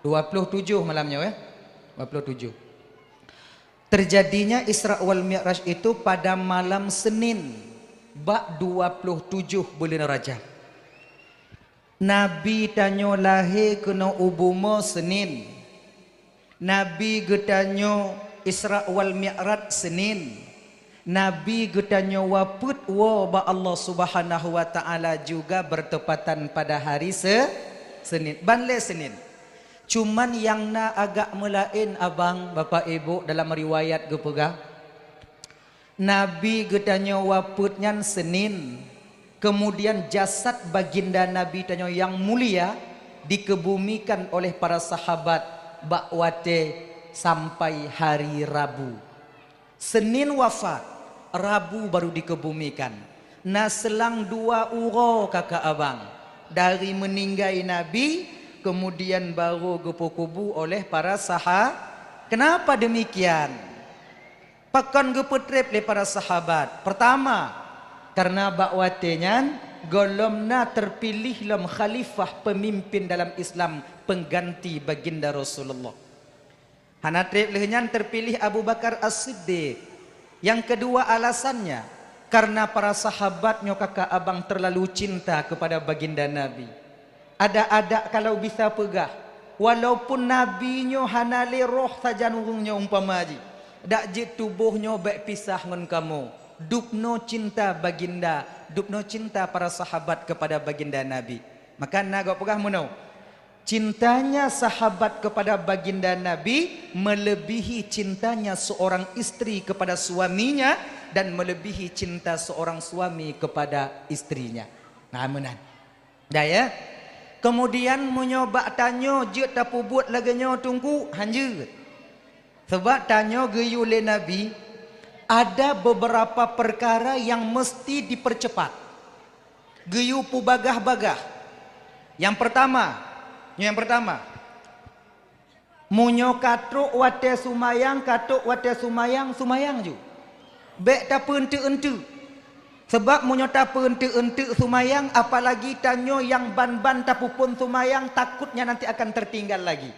27 malamnya ya. 27. Terjadinya Isra wal Mi'raj itu pada malam Senin bak 27 bulan Rajab. Nabi tanyo lahir kena ubumo Senin. Nabi getanyo Isra wal Mi'raj Senin. Nabi getanyo waput wa ba Allah Subhanahu wa taala juga bertepatan pada hari Senin. Banle Senin. Cuman yang na agak melain abang, bapak ibu dalam riwayat gepegah. Nabi getanyo waputnya Senin. Kemudian jasad baginda Nabi tanyo yang mulia dikebumikan oleh para sahabat bakwate sampai hari Rabu. Senin wafat, Rabu baru dikebumikan. Nah selang 2 uro kakak abang dari meninggai Nabi, kemudian baru gepu-kubu oleh para sahabat. Kenapa demikian? Pakan gepetrep oleh para sahabat. Pertama, karena bakwatenya golomna terpilih lam khalifah pemimpin dalam Islam pengganti baginda Rasulullah. Hanatrep lehnya terpilih Abu Bakar As-Siddiq. Yang kedua alasannya karena para sahabatnya kakak abang terlalu cinta kepada baginda Nabi. Ada kalau bisa pegah, walaupun nabinya hanale roh saja nurungnya umpamaji, dak je tubuhnya baik pisah ngan kamu. Dupno cinta baginda, dupno cinta para sahabat kepada baginda Nabi. Maka naga pegah menau. Cintanya sahabat kepada baginda Nabi melebihi cintanya seorang istri kepada suaminya dan melebihi cinta seorang suami kepada istrinya. Nah, menan. Dah ya. Kemudian menyoba tanyo je tapu buat laganyo tunggu hanja. Sebab tanyo geyu le Nabi ada beberapa perkara yang mesti dipercepat. Geyu pu bagah-bagah. Yang pertama munyo katruk wate sumayang sumayang ju. Bek tak ente-ente. Sebab munyo tak ente-ente sumayang, apalagi tanyo yang ban-ban tapupun sumayang, takutnya nanti akan tertinggal lagi.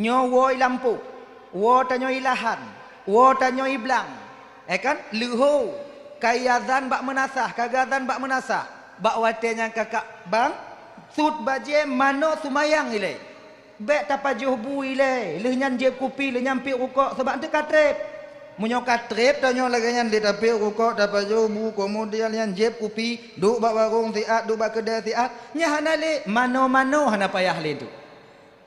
Nyo woi lampu, wo tanyo ilahan, wo tanyo iblang. Kan? Luho, kayazan bak menasah, kagazan bak menasah. Bak watenya kakak bang, sud baje mano sumayang ile. Bek tapajuh bu ile, lehnyan jeb kupi, lehnyan pi rukok sebab ente katrep. Munyo katrep tanyo laganyan di tapi rukok dapat jomu kemudian yang jeb kupi duk bak warung tiat duk bak kedai tiat nya hanale mano-mano hana payah le tu.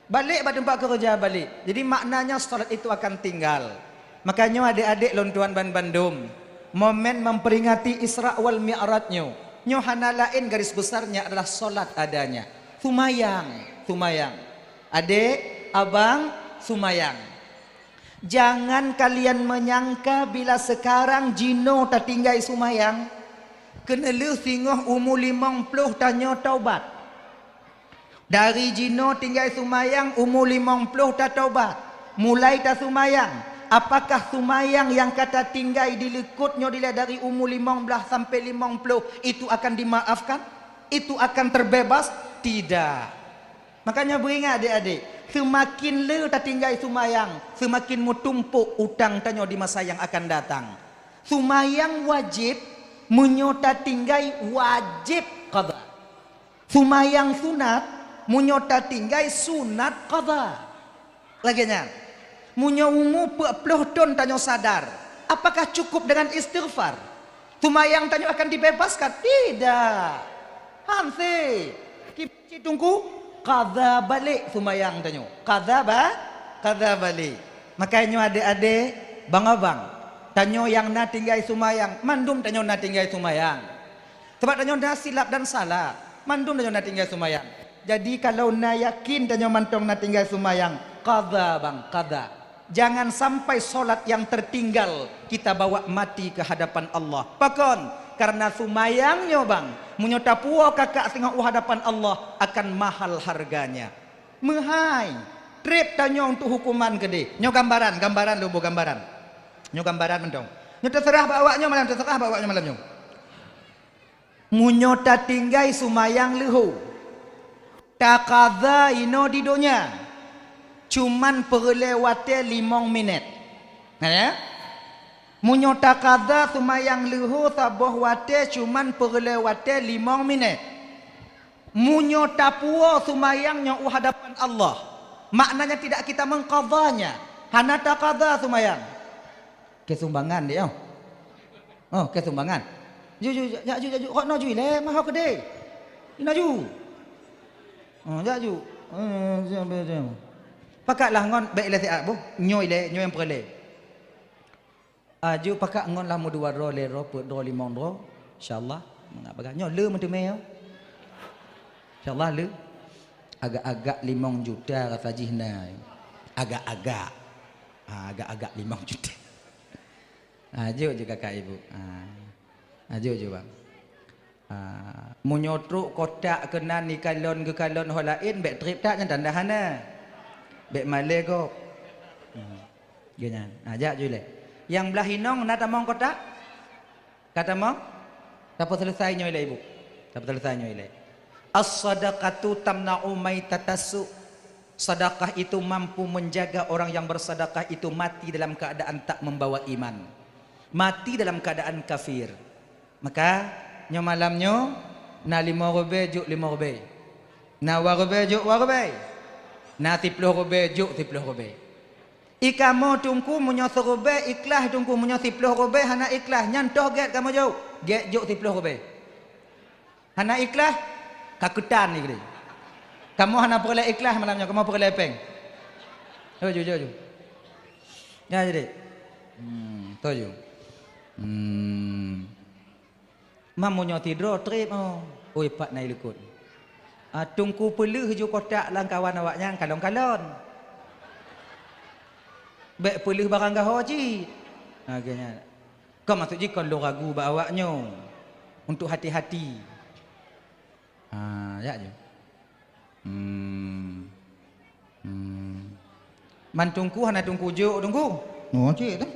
Balik bak tempat kerja balik. Jadi maknanya salat itu akan tinggal. Makanya adik-adik lontuan ban Bandung momen memperingati Isra wal Mi'rajnya. Nyo hana lain garis besarnya adalah salat adanya. Sumayang. Adik, abang, sumayang. Jangan kalian menyangka bila sekarang jino tak tinggal sumayang. Kena lu singoh umur 50 tanya taubat. Dari jino tinggal sumayang umur 50 tak taubat. Mulai tak sumayang. Apakah sumayang yang kata tinggal dilekutnya dilihat dari umur 15 sampai 50 itu akan dimaafkan? Itu akan terbebas? Tidak. Makanya beringat adik-adik, semakin le tak tinggal sumayang, semakin mutumpuk utang tanyo di masa yang akan datang. Sumayang wajib, menyota tinggal wajib qadha. Sumayang sunat, menyota tinggal sunat qadha. Laginya, munyo ungu 40 ton tanyo sadar. Apakah cukup dengan istighfar? Sumayang tanyo akan dibebaskan? Tidak. Hansi, kita tunggu. Qadha balik sumayang tanyo. Qadha balik. Makanya adik-adik, bang abang, tanyo yang na tinggal sumayang, mandum tanyo na tinggal sumayang. Sebab tanyo dah silap dan salah, mandum tanyo na tinggal sumayang. Jadi kalau na yakin tanyo mantong na tinggal sumayang, qadha bang, qadha. Jangan sampai solat yang tertinggal kita bawa mati ke hadapan Allah. Pakon. Karena sumayangnya bang, menyota puo kakak tengah hadapan Allah akan mahal harganya. Mahai. Trip tanya untuk hukuman gede. Nyo gambaran lu bu gambaran. Nyo gambaran mendong. Nyo terserah bawanya malam nyo. Munyota tinggai sumayang leho. Takadha ino di donya. cuman perlewatan 5 minit. Ya? Munyo takada sumayang luhur sabah wate cuman perlewatan 5 minit. Munyo tapua sumayangnya hadapan Allah. Maknanya tidak kita mengqadanya. Hana takada sumayang. Kesumbangan dia. Oh, kesumbangan. Ju. Kok no ju le mah kedai. Ina ju. Oh, ju. Pakatlah ngon baik le siap bu. Nyoi yang perle. Aju pakat ngon lah mu 2 le ro put 5 ro. Insyaallah. Mengap bagak nyo le mentu meo. InsyaAllah le agak-agak 5 juta rasa jihna. Agak-agak. Agak-agak 5 juta. Ajuk je kakak ibu. Ajuk je bang. Menyotruk kotak kena ni kalon ke kalon hal lain bek trip tak tanda hana. Bek male ko. Ganyan. Ajak je le. Yang belah hinong nak tamong kotak? Kata mong? Tapa selesainya ile ibu. Tapa selesainya ile. As-sadaqatu tamna'u maitatasu. Sedekah itu mampu menjaga orang yang bersedekah itu mati dalam keadaan tak membawa iman. Mati dalam keadaan kafir. Maka nyo malamnyo na 5 rupiah juk 5 rupiah. Na 2 rupiah juk 2 rupiah. Na 10 rupiah juk 10 rupiah. Ikamo tungku munyo 1 rupiah ikhlas tungku munyo 10 rupiah hana ikhlas nyantoh get kamu jauh. Get juk 10 rupiah. Hana ikhlas kakutan ni gede. Kamu hana perle ikhlas malamnya, kamu perle peng. Jom. Ya jadi. Toju. Mamunyo tidur trip oh. Oi pak nai lekut. Tungku pelih ju kotak lang kawan awaknya kalon-kalon. Bek pelih barang gaho ji. Agaknya. Kau maksud ji kon lo ragu ba awaknya. Untuk hati-hati. Ya je. Man tungku hana tungku juk tungku. Oh cik dah.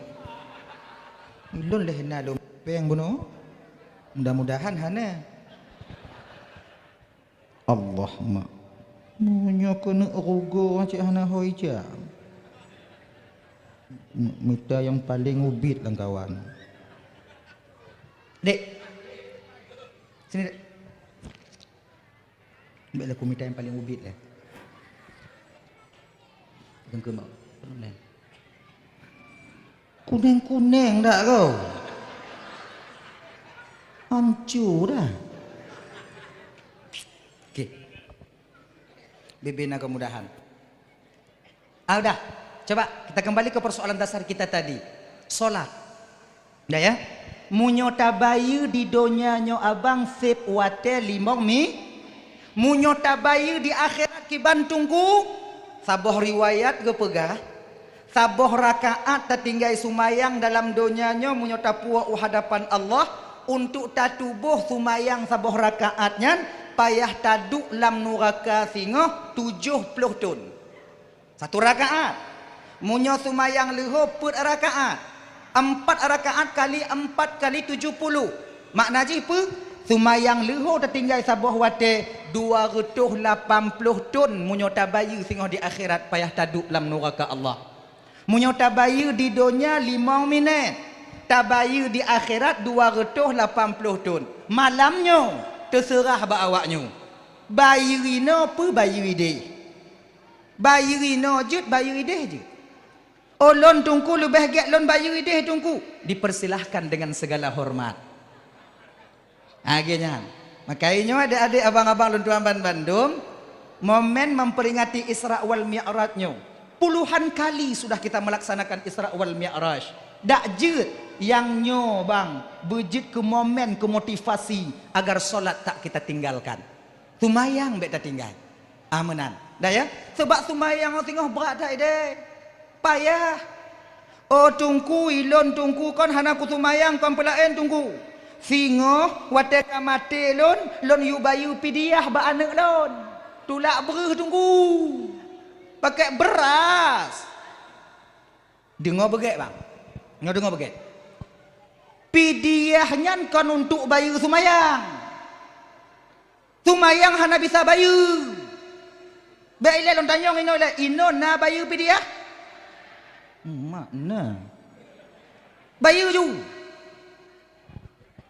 Lun leh na lum peng buno. Mudah-mudahan hana. Allahumma. Munyo kena rugo cik hana hoi jam. Minta yang paling ubit lang kawan. Dek. Sini dek. Baiklah aku minta yang paling ubit lah. Tengok mak. Kuning-kuning tak kau? Hancur dah. Okey. Bibina kemudahan. Dah. Coba kita kembali ke persoalan dasar kita tadi. Solat. Dah ya? Munyo tabayu di donya nyo abang sip wate 5 mi. Munyo tabayu di akhirat kiban tunggu. Saboh riwayat ke pegah. Saboh rakaat tertinggai sumayang dalam donyanya munyo tapua hadapan Allah. Untuk tatubuh sumayang saboh rakaatnya. Payah taduk lam nuraka singoh 70 tun. 1 rakaat. Munyo sumayang leho put rakaat. 4 rakaat kali 4 kali 70. Makna je apa? Sumayang leho tertinggal sabuh wate 280 tun munyo tabayu singoh di akhirat payah taduk lam neraka Allah. Munyo tabayu di dunia 5 minit. Tabayu di akhirat 280 tun. Malamnya terserah ba awaknya. Bayurino apa bayu ide? Bayurino jut bayu ide je. Olon tungku lebih get lon bayu ide tungku. Dipersilahkan dengan segala hormat. Akhirnya, makanya adik-adik abang-abang luntuan Bandung, momen memperingati Isra wal Mi'rajnya. Puluhan kali sudah kita melaksanakan Isra wal Mi'raj. Dak jut yang nyo bang, bejit ke momen, ke motivasi agar solat tak kita tinggalkan. Sumayang bek tak tinggal. Amanan. Dah ya? Sebab sumayang orang tengok berat tak ide. Payah. Oh tungku ilon tungku kon hana ku sumayang kon pelaen tungku. Singo wateka mati lon yu bayu pidiah ba anak lon. Tulak bereh tunggu. Pakai beras. Dengar begek bang. Dengar begek. Pidiahnya kan untuk bayu sumayang. Sumayang hana bisa bayu. Be ile lon tanyong ino na bayu pidiah. Makna. Bayu ju.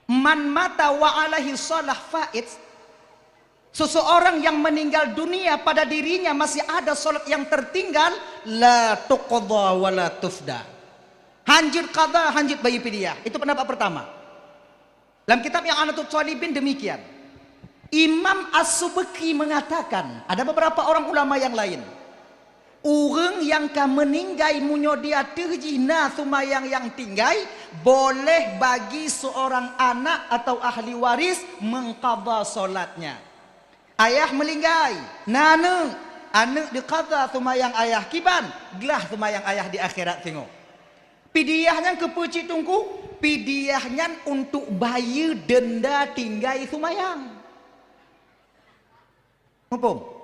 Man mata wa alaihi salah faid. Seseorang yang meninggal dunia pada dirinya masih ada salat yang tertinggal, la tuqadha wa la tufda. Hanjut qadha, hanjut bayu pidiah. Itu pendapat pertama. Dalam kitab yang Anatul Talibin demikian. Imam As-Subki mengatakan, ada beberapa orang ulama yang lain. Orang yang ka meninggai munyo dia terjina sumayang yang tinggai, boleh bagi seorang anak atau ahli waris mengqadha solatnya. Ayah melinggai, nana, anak diqadha sumayang ayah kiban, gelah sumayang ayah di akhirat tengok. Pidiahnya ke pecik tungku, pidiahnya untuk bayar denda tinggai sumayang. Mumpung?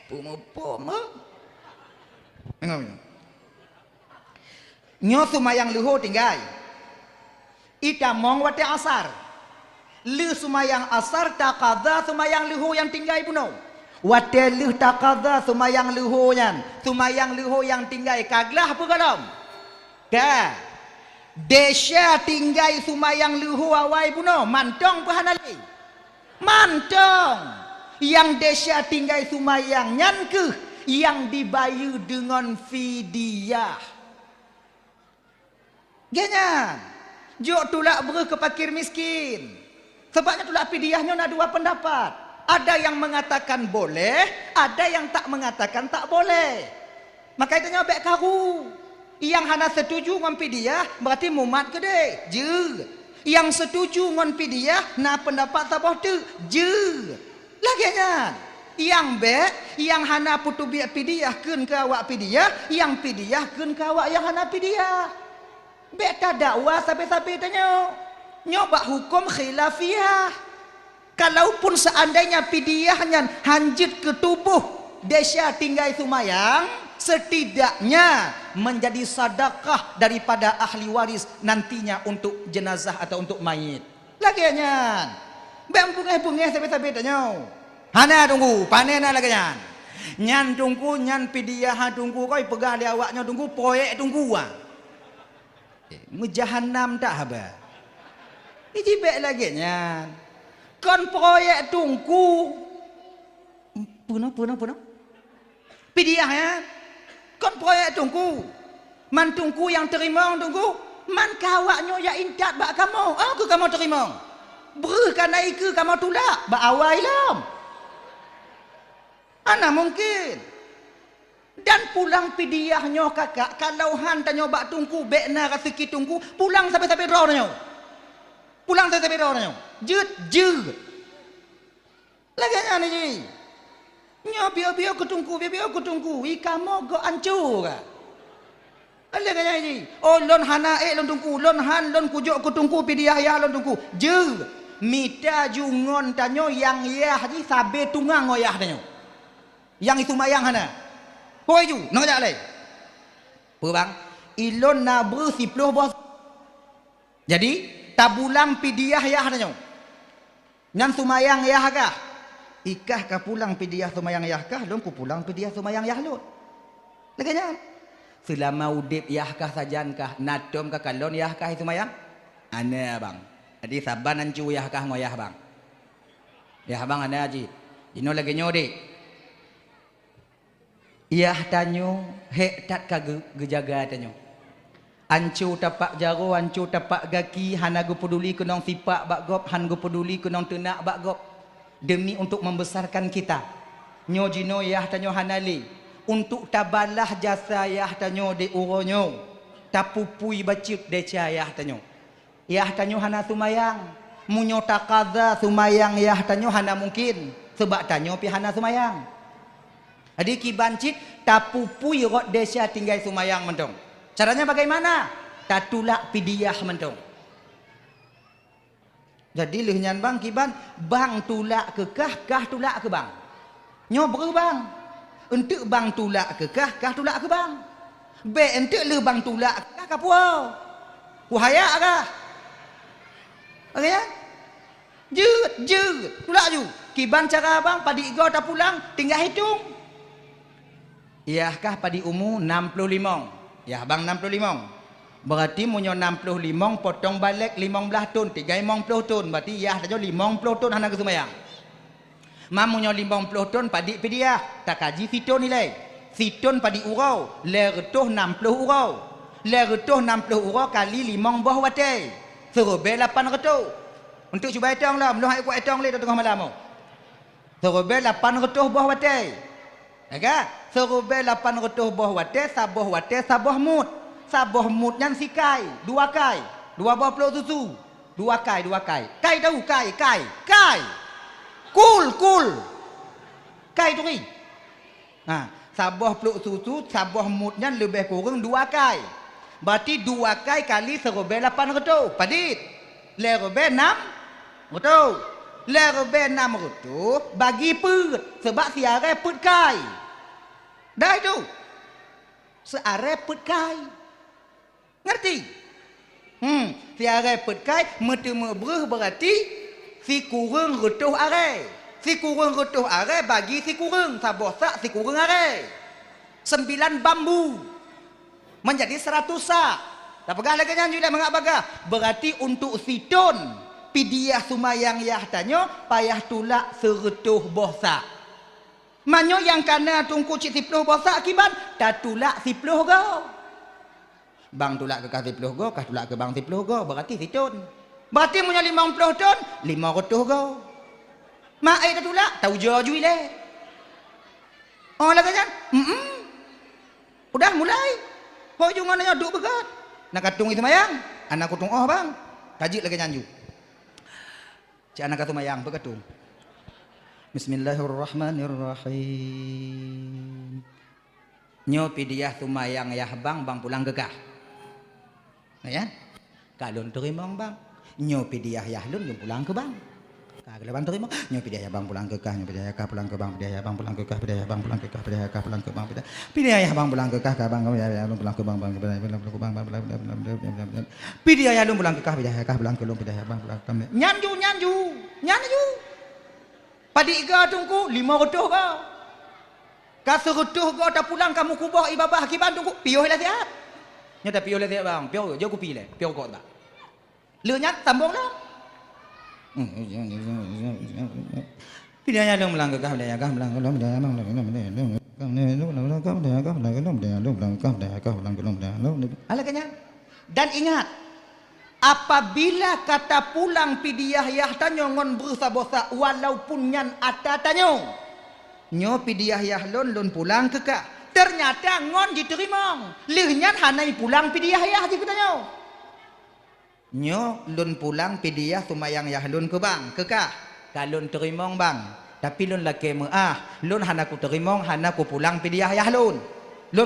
Pum. Tengok. Nyo sumayang luho tinggai. Ita mong wate asar. Lu sumayang asar taqadha sumayang luho yang tinggai puno. Wate lu taqadha sumayang luho nyan. Sumayang luho yang tinggai kaglah apa kalam? Ka. Desya tinggai sumayang luho awai puno. Mantong pahanali. Mantong. Yang desya tinggai sumayang nyan ke yang dibayar dengan fidyah. Ganyan. Jok tulak ber ke fakir miskin. Sebabnya tulak fidyahnya ada dua pendapat. Ada yang mengatakan boleh, ada yang tak mengatakan tak boleh. Maka itu nyobek karu. Yang hana setuju dengan fidyah berarti mumat ke dek? Je. Yang setuju dengan fidyah na pendapat tak boleh je. Laginya yang yang hana putu biak pidiah kun ke awak pidiah, yang pidiah kun ke awak yang hana pidiah. Tak dakwah sampai-sampai tanya. Nyoba hukum khilafiyah. Kalaupun seandainya pidiahnya hanjit ke tubuh desya tinggai sumayang, setidaknya menjadi sedekah daripada ahli waris nantinya untuk jenazah atau untuk mayit. Laginya bang pungeh sampai-sampai tanya. Hana tunggu, panen lagi nyan. Nyan tunggu, nyan pidiah tunggu, kau pegang dia awaknya tunggu, proyek tunggu ah. Mujahannam tak haba. Ini jibek lagi nyan. Kon proyek tunggu. Punah. Pidiah ya. Kon proyek tunggu. Man tunggu yang terima tunggu. Man kawaknya ya intat bak kamu. Aku kamu terima. Berikan naik kamu tulak. Bak awal lam. Ana mungkin. Dan pulang pidiahnya kakak. Kalau han tanya bak tunggu. Bekna rasiki tunggu. Pulang sampai-sampai roh tanya. Pulang sampai-sampai roh tanya. Jut. Laganya ni je. Nya biar aku tunggu. Ikamu go ancur ka. Ala kaya ni. Oh lon hana lon tunggu, lon han lon kujuk aku tunggu pidiah ya lon tunggu. Je. Mita jungon tanyo yang ya haji sabe tungang ngoyah tanyo. Yang itu mayang hana. Hoi ju, nak jak lai. Apa bang? Ilon na bersiploh bos. Jadi tabulang pidiah ya tanyo. Nyan sumayang ya kah? Ikah ka pulang pidiah sumayang ya kah? Lon ku pulang pidiah sumayang ya lon. Laganya. Selama udip yahkah sajankah natom ka kalon yahkah itu mayang? Ana bang. Jadi saban ancu yahkah ngoyah bang. Ya bang ana aji. Ino lagi nyode. Yah tanyo hek tat ka gejaga tanyo. Ancu tapak jaro, ancu tapak gaki, hana gu peduli kunong sipak bak gop, han gu peduli kunong tenak bak gop. Demi untuk membesarkan kita. Nyo jino yah tanyo hanali. Untuk tabalah jasa yah tanyo de uronyo. Tapupui bacip de yah tanyo. Yah tanyo hana sumayang. Munyo taqadha sumayang yah tanyo hana mungkin. Sebab tanyo pi hana sumayang. Jadi kibancit tapupui rot desa tinggal sumayang mentong. Caranya bagaimana? Tatulak pidiah mentong. Jadi lehnyan bang kiban bang tulak ke kah tulak ke bang. Nyo bang. Untuk bang tulak ke kah tulak ke bang. Be untuk le bang tulak ke kah puau. Kuhaya kah? Okey ya? Jut tulak ju. Kiban cara abang padi igo tak pulang tinggal hitung. Iyahkah padi umur 65. Ya bang 65. Berarti munyo 65 potong balik 15 ton 30 ton. Berarti iyah saja 50 ton hana ke sumayang. Mamunyo 50 ton padi pidiah tak kaji siton nilai. Siton padi urau lertuh 60 urau. Lertuh 60 urau kali 5 buah watai. Serobel 800. Untuk cuba hitung lah, belum ikut hitung le tengah malam. Serobel 800 buah watai. Ya, serobel 800 buah watai, sabah mut. Sabah mut yang sikai, 2 kai. 2 buah peluk susu. 2 kai. Kai tahu kai. Kul. Kai tu ni. Ha, sabah peluk susu, sabah mutnya lebih kurang 2 kai. Berarti 2 kai kali serobel 800. Padit. Lerobel 6. Betul. Lerobel 600 bagi put. Sebab siare put kai. Dah itu. Seare put kai. Ngerti? Siare put kai metu mebreh berarti si kurang retuh are. Si kurang retuh are bagi si kurang sabosak si kurang are. 9 bambu menjadi 100 sak. Tak pegah lagi nyanyi dah mengak bagah. Berarti untuk siton pidiah sumayang yah tanyo payah tulak seretuh bosak. Manyo yang kana tungku cik 10 bosak akibat tak tulak 10 go. Bang tulak ke 10 go, kah tulak ke bang 10 go, berarti siton. Berarti punya 50 ton, 500 go. Mak ai tak tulak, tahu jujui le. Oh lah kan? Udah mulai. Kau jangan nanya duk begat. Nak katung itu mayang, anak kutung oh bang. Tajik lagi nyanju. Cik anak katu mayang berkatung. Bismillahirrahmanirrahim. Nyo pidiah tumayang yah bang pulang gegah. Ya, kalau terima bang, nyo pidiah yahlun yang pulang ke bang. Kalau bang terima, nyo pidiah bang pulang ke kah, nyo pidiah kah pulang ke bang, pidiah bang pulang ke kah, pidiah bang pulang ke kah, pidiah kah pulang ke bang, pidiah bang pulang ke kah, bang pidiah pulang ke bang, pidiah yahlun pulang ke kah, pidiah kah pulang ke lom, pidiah bang pulang ke nyanju. Padi iga tungku 500 kau. Kasurutuh kau tak pulang kamu kubah ibabah akibat tungku piuh lah siap. Nyata piuh lah siap bang, piuh jauh kupi le, piuh kau tak. Lenyat sambung lah. Pidaya dong belang kekah pidaya kah belang kelom pidaya bang dan ingat apabila kata pulang pidiah yah tanyo ngon bersabosa walaupun nyan ata tanyo nyo pidiah yah lon pulang kekah ternyata ngon diterima lihnya hanai pulang pidiah yah di tanyo nyo lon pulang pidiah sumayang yah lon ke bang kekah kalon terima bang tapi lon laki lon hana ku terima hana ku pulang pidiah yah lon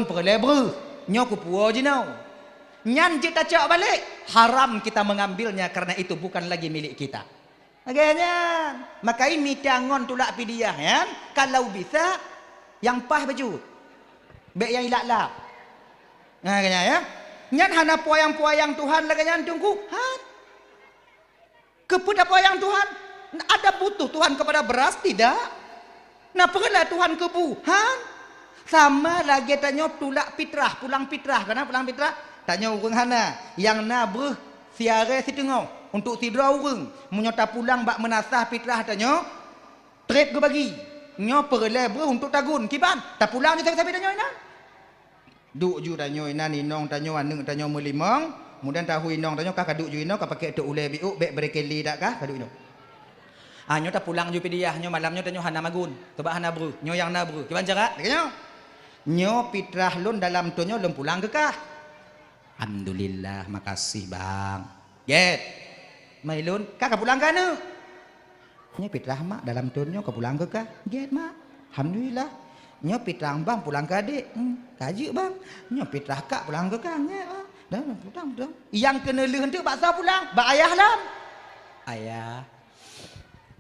perlebre nyo ku puo jinau nyan kita cak balik haram kita mengambilnya karena itu bukan lagi milik kita. Agaknya makai mitangon tulak pidiah ya. Kalau bisa yang pah baju. Bek yang ilak-lak. Nah agaknya ya. Nyan hana poyang-poyang Tuhan lagi nyan tunggu. Han. Keput apa yang Tuhan? Ada butuh Tuhan kepada beras tidak? Nah perlah Tuhan kebu. Han. Sama lagi tanya tulak fitrah, pulang fitrah. Kenapa pulang fitrah? Tanya orang hana yang nabreh siare setengah untuk tidra orang menyota pulang bak menasah fitrah tanya trip ke bagi nyo perlebre untuk tagun kiban tak pulang ni sampai tanya ina duk ju tanya ina ninong tanya aneng tanya melimang kemudian tahu inong tanya kah kaduk ju ina kah pakai tok ulai biuk bek berekeli dak kah kaduk ino nyo tak pulang ju pidiah nyo malamnya tanya hana magun sebab hana bru nyo yang nabru kiban cara nyo fitrah lun dalam tu nyo lun pulang ke kah. Alhamdulillah, makasih bang. Get, mailun, kakak pulang ke anu? Nya fitrah mak dalam tunnya kau pulang ke kah? Get mak, alhamdulillah. Nya fitrah bang pulang ke adik, kaji bang. Nya fitrah kak pulang ke kah? Dah pulang. Yang kena leh tu baksa pulang, bak ayah lam. Ayah,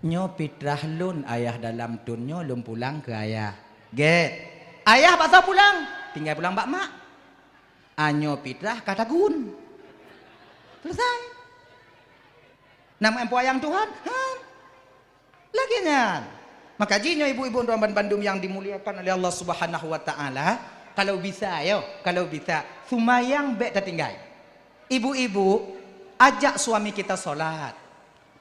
nya fitrah lun ayah dalam tunnya lun pulang ke ayah. Get, ayah baksa pulang, tinggal pulang bak mak. Anyo fitrah kata gun selesai nama empoyang Tuhan lagi nyan Maka jinyo ibu-ibu tuan Bandung yang dimuliakan oleh Allah Subhanahu wa taala, kalau bisa kalau bisa sumayang bek tertinggal. Ibu-ibu ajak suami kita solat.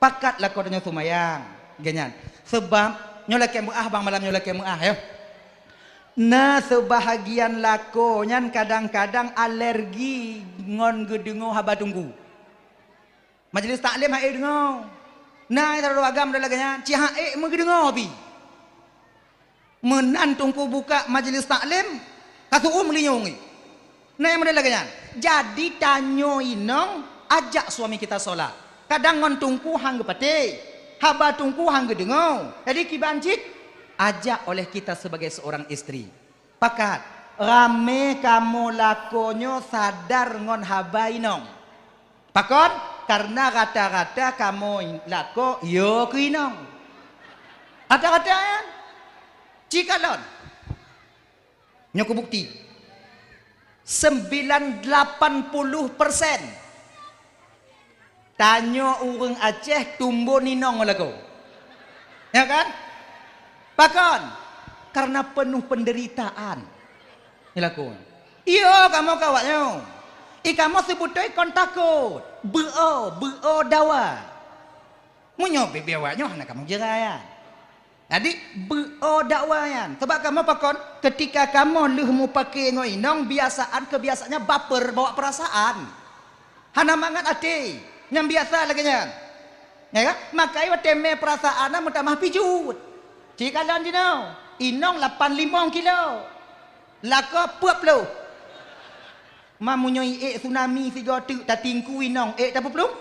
Pakatlah kodenya sumayang. Ganyan. Sebab nyolake muah bang malam nyolake muah ya. Nah sebahagian lakonyan kadang-kadang alergi ngon gedengo haba tunggu. Majlis taklim hae dengo. Nah taruh agam dalaganya ci hae mengedengo pi. Menan tungku buka majlis taklim katu linyongi. Nah yang dalaganya. Jadi tanyo inong ajak suami kita solat. Kadang ngon tungku hang gepate, haba tungku hang gedengo. Jadi kibancit ajak oleh kita sebagai seorang istri. Pakat rame kamu lakonyo sadar ngon haba inong. Pakon karena kata-kata kamu lako yo kinong. Kata-kata ya. Cikalon. Nyoko bukti. 80% tanyo urang Aceh tumbuh ninong lako. Ya kan? Pakon karena penuh penderitaan. Ilaku. Iyo kamu kawaknya. Kamu sebutoi kon takut. Beo dawa. Munyo bebe awaknya anak kamu jerayan. Jadi beo dakwayan. Sebab kamu pakon ketika kamu leh mu pakai ngoinong kebiasaannya baper bawa perasaan. Hana mangat ati. Yang biasa lagi nya. Ya kan? Makai wa teme perasaan mu tamah pijut. Jika lan jino, inong 85 kilo. Lako 40. Mamunyo tsunami sigo tu tatingku inong tak pelum.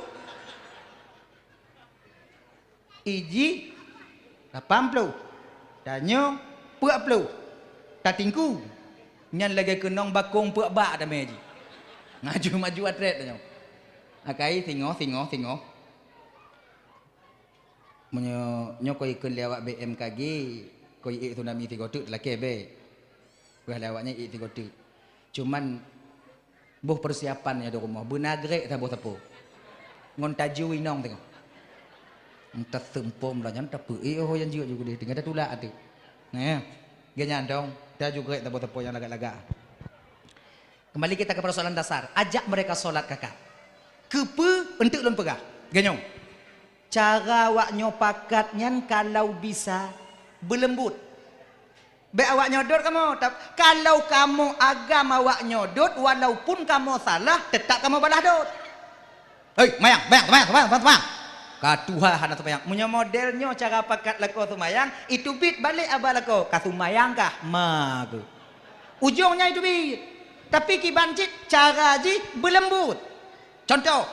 Iji 80. Danyo 40. Tatingku. Nyan lagi kenong bakong 40 dah meji. Ngaju-maju atret danyo. Akai singo. Menyo koi ikut lewat BMKG koi tsunami tiga tu laki be. Wah lewatnya tiga tu. Cuman boh persiapan ya di rumah. Benagrek tak boh tapo. Ngon taju inong tengok. Entah sempom lah nyan tapu. Oh yang juga deh. Tinggal dah tulak tu. Nah, ganyan dong. Dah juga tak boh tapo yang lagak-lagak. Kembali kita ke persoalan dasar. Ajak mereka solat kakak. Kepe untuk lon pegah. Ganyong. Cara waknyo pakatnya kalau bisa berlembut. Be awak nyodot kamu. Kalau kamu agama awak nyodot, walaupun kamu salah, tetap kamu balas dot. Hei, mayang. Katuha hana tumayang. Punya modelnya cara pakat lako tumayang, itu bit balik abah lako. Katumayang kah? Magu. Ujungnya itu bit. Tapi kibancit cara ji berlembut. Contoh.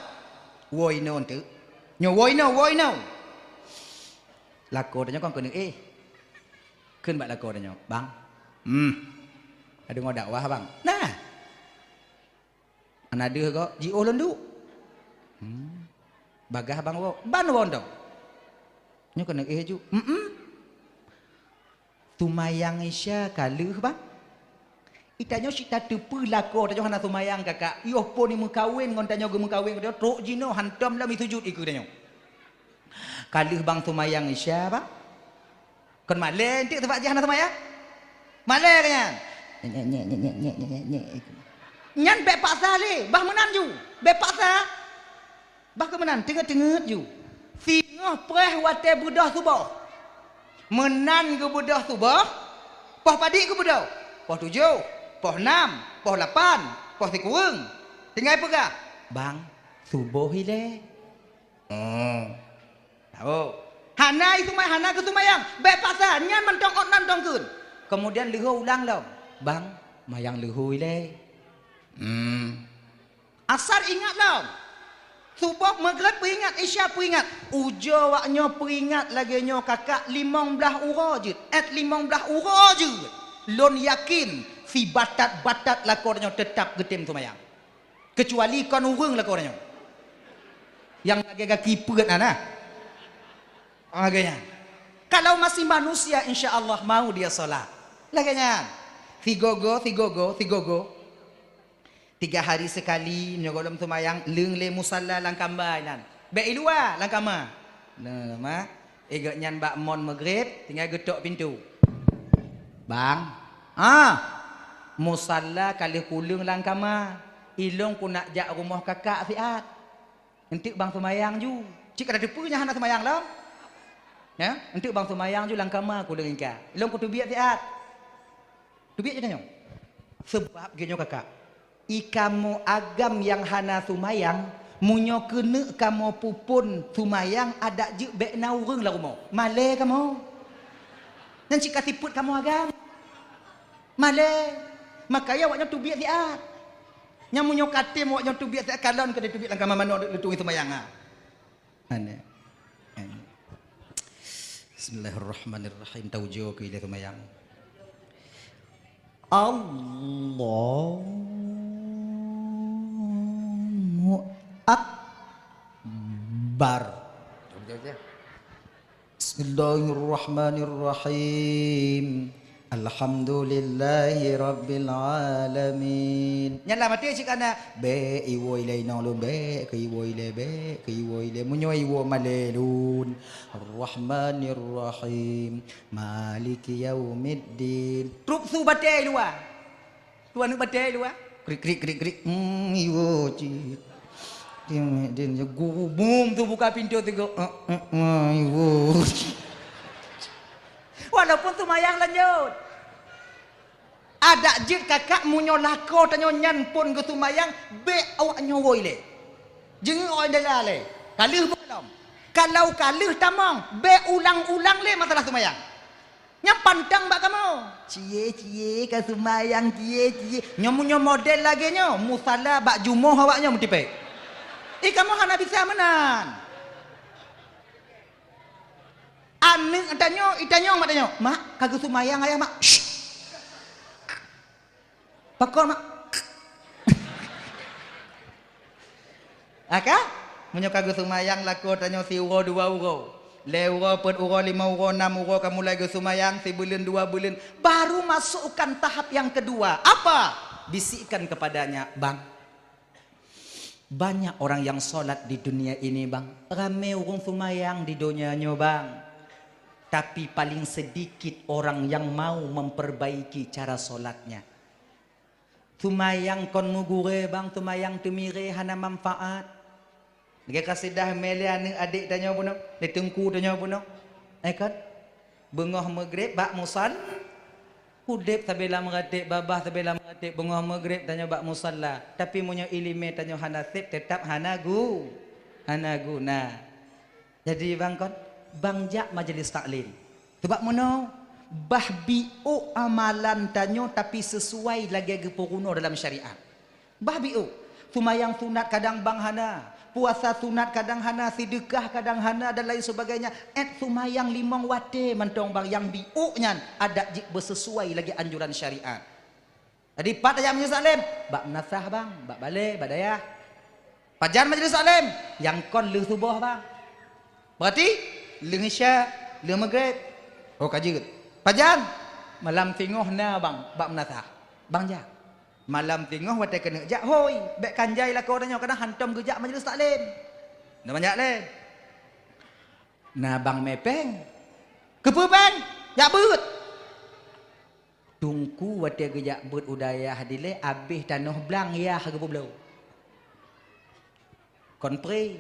Woi non tu. Nyo woi no. Lako danyo kon kena keun bak lako danyo. Bang. Ada ngo dakwah bang. Nah. Anade ko jio lendu. Bagah bang wo. Ban wondo. Nyo kena ju. Tumayang isya kaluh bang. Itanyo sita tepu lako danyo hana tumayang kakak. Iyo po ni mukawin ngon danyo ge mukawin danyo truk jino hantam la mi sujud iku danyo. Kaluh bang tumayang isya bang. Kon male ntik tempat hana tumayang. Male kanyan. Nyan be paksa le, bah menan ju. Be paksa. Bah ke menan tengah-tengah ju. Singoh preh wate budah subuh. Menan ke budah subuh. Poh padi ke budah. Poh 7. Poh 6, poh 8, poh 3. Tinggal pegah. Bang, subuh ile. Tahu. Hana itu mai hana ke sumayang. Baik pasal nyan mentong otnan tongkeun. Kemudian leho ulang lo. Bang, mayang leho ile. Asar ingat lo. Subuh maghrib peringat, isya peringat. Ujo waknyo peringat lagi nyo kakak 15 uro je. 15 uro je. Lon yakin si batat-batat lakornya tetap getem tumayang. Kecuali kon urang lakornya. Yang agak kipet ana. Agaknya. Kalau masih manusia insya-Allah mau dia salat. Laganya. Tigogo. 3 hari sekali nyogolom tumayang leung le musalla lang kambainan. Be ilua lang kama. Nama Nyan bak mon maghrib tinggal getok pintu. Bang. Musalla kali pulang lang kama. Ilong ku nak jak rumah kakak siat. Nanti bang semayang ju. Cik ada depunya hana semayang lah. Ya, nanti bang semayang ju lang kama ku dengan ka. Ilong ku tubiat siat. Tubiat je tanya. Sebab genyo kakak. Ikamu agam yang hana semayang. Munyo kena kamu pupun sumayang ada je bek naureng lah rumah. Malay kamu. Dan cik kasih put kamu agam. Malay. Makanya awaknya tu biak siat. Yang munyo katim awaknya tu biak siat kalon ke tu biak lang kamar mano letung sumayang ah. Ane. Bismillahirrahmanirrahim taujo ke ila sumayang. Allahu Akbar. Bismillahirrahmanirrahim. Alhamdulillahi rabbil alamin. Nyala mati cik ana be iwo ilai nang lu be ke iwo ile munyo iwo malelun. Arrahmanirrahim. Maliki yaumiddin. Trup su batai luar. Tuan nu batai luar. Krik. Iwo cik. Dia gubum tu buka pintu tu walaupun tu mayang lanjut ada jid kakak munyo lako tanyo nyan pun ke tu mayang be awak nyowo ile jeung oi dalale kalih belum kalau kalih tamang be ulang-ulang le masalah tu mayang nya pantang bak kamu cie ka tu mayang cie nyomunyo model lagi nyo musalla bak jumoh awaknya mutipe. Kamu hana bisa menan. Ane itanyo mak tanyo. Mak kagak sumayang ayah mak. Pakor mak. Aka? Munyo kagak sumayang lako tanyo si euro 2 euro. Le euro per euro 5 euro 6 euro kamu lagi sumayang si bulan 2 bulan. Baru masukkan tahap yang kedua. Apa? Bisikkan kepadanya, Bang. Banyak orang yang sholat di dunia ini bang. Ramai orang sumayang di dunianya bang. Tapi paling sedikit orang yang mau memperbaiki cara sholatnya. Sumayang kon mugure bang. Sumayang tumire hana manfaat. Dia kasih dah melian adik tanya pun. Dia tengku tanya pun. Kan? Bengah maghrib bak musal. Hudep tabela mengatik babah tabela mengatik bengah maghrib tanya bak musalla tapi munyo ilime tanya hana sip tetap hana gu nah jadi bang kon bang jak majlis taklim sebab mono bahbiu amalan tanyo tapi sesuai lagi gepuruno dalam syariat bahbiu sumayang sunat kadang bang hana puasa sunat kadang hana sedekah kadang hana dan lain sebagainya sumayang 5 wate mentong bang yang biu nyan ada bersesuai lagi anjuran syariat. Jadi pat ayam majlis taklim bak nasah bang bak balik bak dayah pajan majlis taklim yang kon leuh subuh bang berarti leuh isya leuh maghrib kaji pajan malam tingoh na bang bak menasah bang ja malam tengah watai kena jak hoi bek kanjai lah kau tanya kadang hantam gejak majlis taklim dah banyak le nah bang mepeng kepe bang jak beut tungku watai gejak beut udaya hadile abih tanah blang ya ke bublau kon pre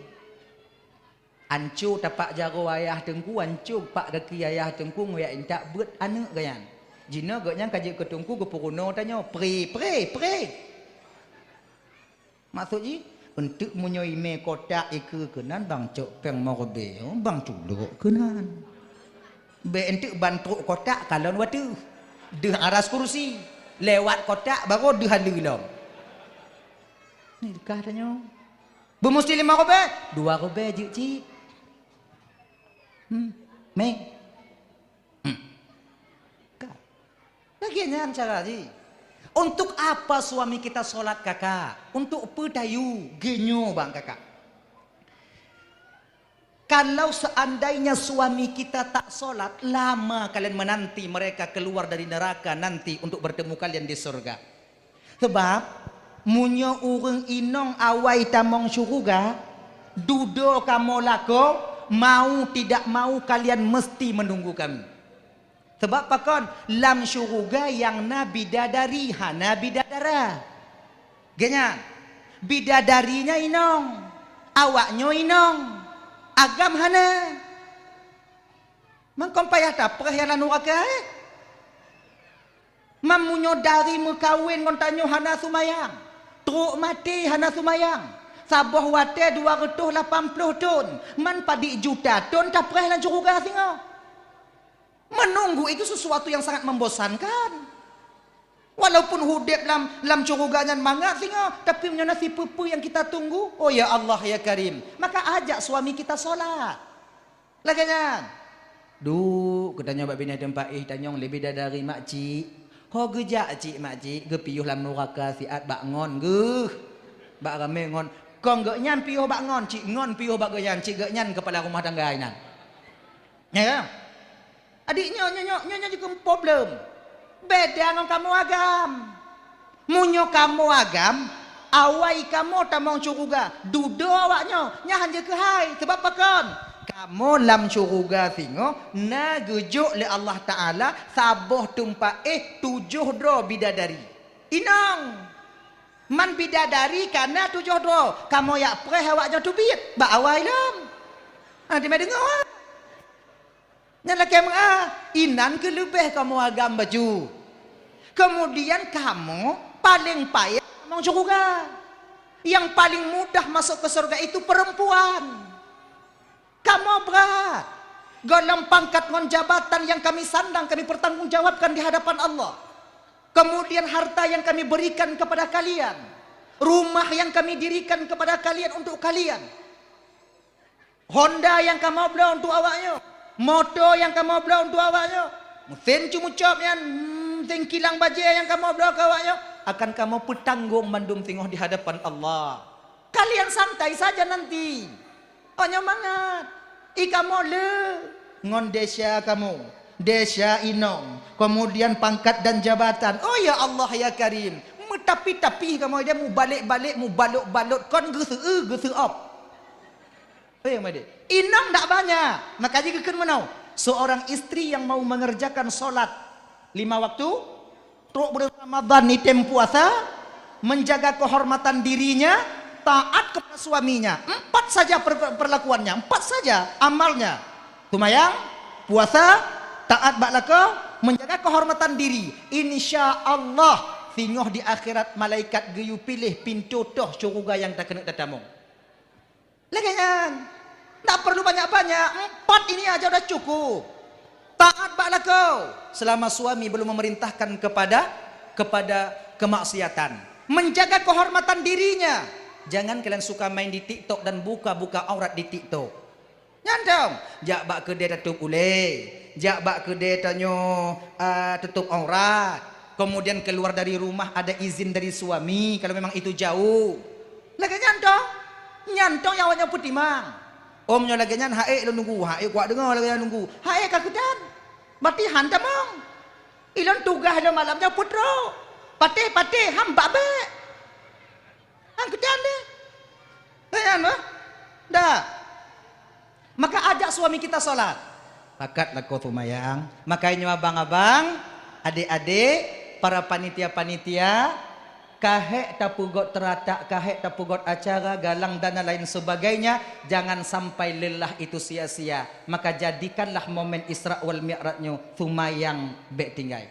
ancu tapak jaro ayah tengku ancu pak deki ayah tengku ngoyak intak beut anak gayan jina gaknya kaji ketungku ke puruno tanya pre maksudnya untuk menyoime kotak iku kenan bang cok peng morbe bang culuk kenan be untuk bantu kotak kalon watu deh aras kursi lewat kotak baru deh halilom ni dekah tanya bermusti 5 robe 2 robe cik me Lagian cara ji. Untuk apa suami kita sholat kakak? Untuk pedayu genyo bang kakak. Kalau seandainya suami kita tak sholat, lama kalian menanti mereka keluar dari neraka nanti untuk bertemu kalian di surga. Sebab munyo urang inong awai tamong syuruga, dudo kamu lako, mau tidak mau kalian mesti menunggu kami. Sebab apa kon? Lam syuruga yang na bidadari hana bidadara. Genya, bidadarinya inong, awaknya inong, agam hana. Mangkom payah tak perhialan neraka mamunyo dari mekawin kon tanyo hana sumayang. Truk mati hana sumayang. Sabah wate 280 ton. Man padi juta ton tak perhialan syuruga singa. Menunggu itu sesuatu yang sangat membosankan. Walaupun hudib lam curuganya mangga singa, tapi punya nasi pupu yang kita tunggu. Oh ya Allah ya Karim. Maka ajak suami kita solat. Laganya. Kita nyoba bina tempat tanyong lebih dari makcik. Ho gejak cik makcik, ge piyuh lam neraka siat bak ngon ge. Bak rame ngon. Kong ge nyan piyuh bak ngon, cik ngon piyuh bak ge nyan, cik ge nyan kepala rumah tangga inan. Ya. Adiknya nyonya juga problem. Beda dengan kamu agam. Munyo kamu agam, awai kamu tamong curuga. Dudo awaknya, nyahan je ke hai. Sebab apa kon? Kamu lam curuga singo, na gejuk le Allah Ta'ala, saboh tumpa 7 dro bidadari. Inang. Man bidadari karena 7 dro. Kamu yak preh awaknya tubit. Ba awai lam. Nanti mai dengar. Yang laki inan ke lebih kamu agam baju. Kemudian kamu paling payah mau surga. Yang paling mudah masuk ke surga itu perempuan. Kamu berat. Golong pangkat ngon jabatan yang kami sandang, kami pertanggungjawabkan di hadapan Allah. Kemudian harta yang kami berikan kepada kalian. Rumah yang kami dirikan kepada kalian untuk kalian. Honda yang kamu beli untuk awaknya. Motor yang kamu beli untuk awaknya, mesin cumucop yang mesin kilang baja yang kamu beli ke awaknya, akan kamu petanggung mandum tengok di hadapan Allah. Kalian santai saja nanti. Hanya mangat. Kamu le ngon desa kamu, desa inong, kemudian pangkat dan jabatan. Oh ya Allah ya Karim. Tapi kamu dia mu balik-balik, mu balot-balot kon gese op. Yang mana? Inang tak banyak. Makanya kekun menau. Seorang istri yang mau mengerjakan solat 5 waktu, teruk Ramadan ni tem puasa, menjaga kehormatan dirinya, taat kepada suaminya. 4 saja perlakuannya, 4 saja amalnya. Sumayang, puasa, taat baklako, menjaga kehormatan diri. Insya Allah, singoh di akhirat malaikat geyu pilih pintu toh syurga yang tak kena tatamong. Lagian. Tak perlu banyak-banyak. 4 ini aja udah cukup. Taat baklako selama suami belum memerintahkan kepada kemaksiatan. Menjaga kehormatan dirinya. Jangan kalian suka main di TikTok dan buka-buka aurat di TikTok. Nyandong. Jak bak ke dia tutup uleh. Jak bak ke dia tanyo tutup aurat. Kemudian keluar dari rumah ada izin dari suami kalau memang itu jauh. Lagi nyandong. Nyandong yang awaknya putih mang. Omnya lagi nyan hae lo nunggu, hae kuat dengar lagi nunggu. Hae kakedan. Berarti hantam mong. Ilon tugas lo malamnya putro. Patih hamba be. Hang kedan deh. Ayan mah. Dah. Maka ajak suami kita salat. Pakatlah kau sumayang. Makanya abang-abang, adik-adik, para panitia-panitia, kahek tapugot teratak, kahek tapugot acara, galang dana lain sebagainya, jangan sampai lelah itu sia-sia. Maka jadikanlah momen Isra wal Mi'rajnya sumayang bek tinggai.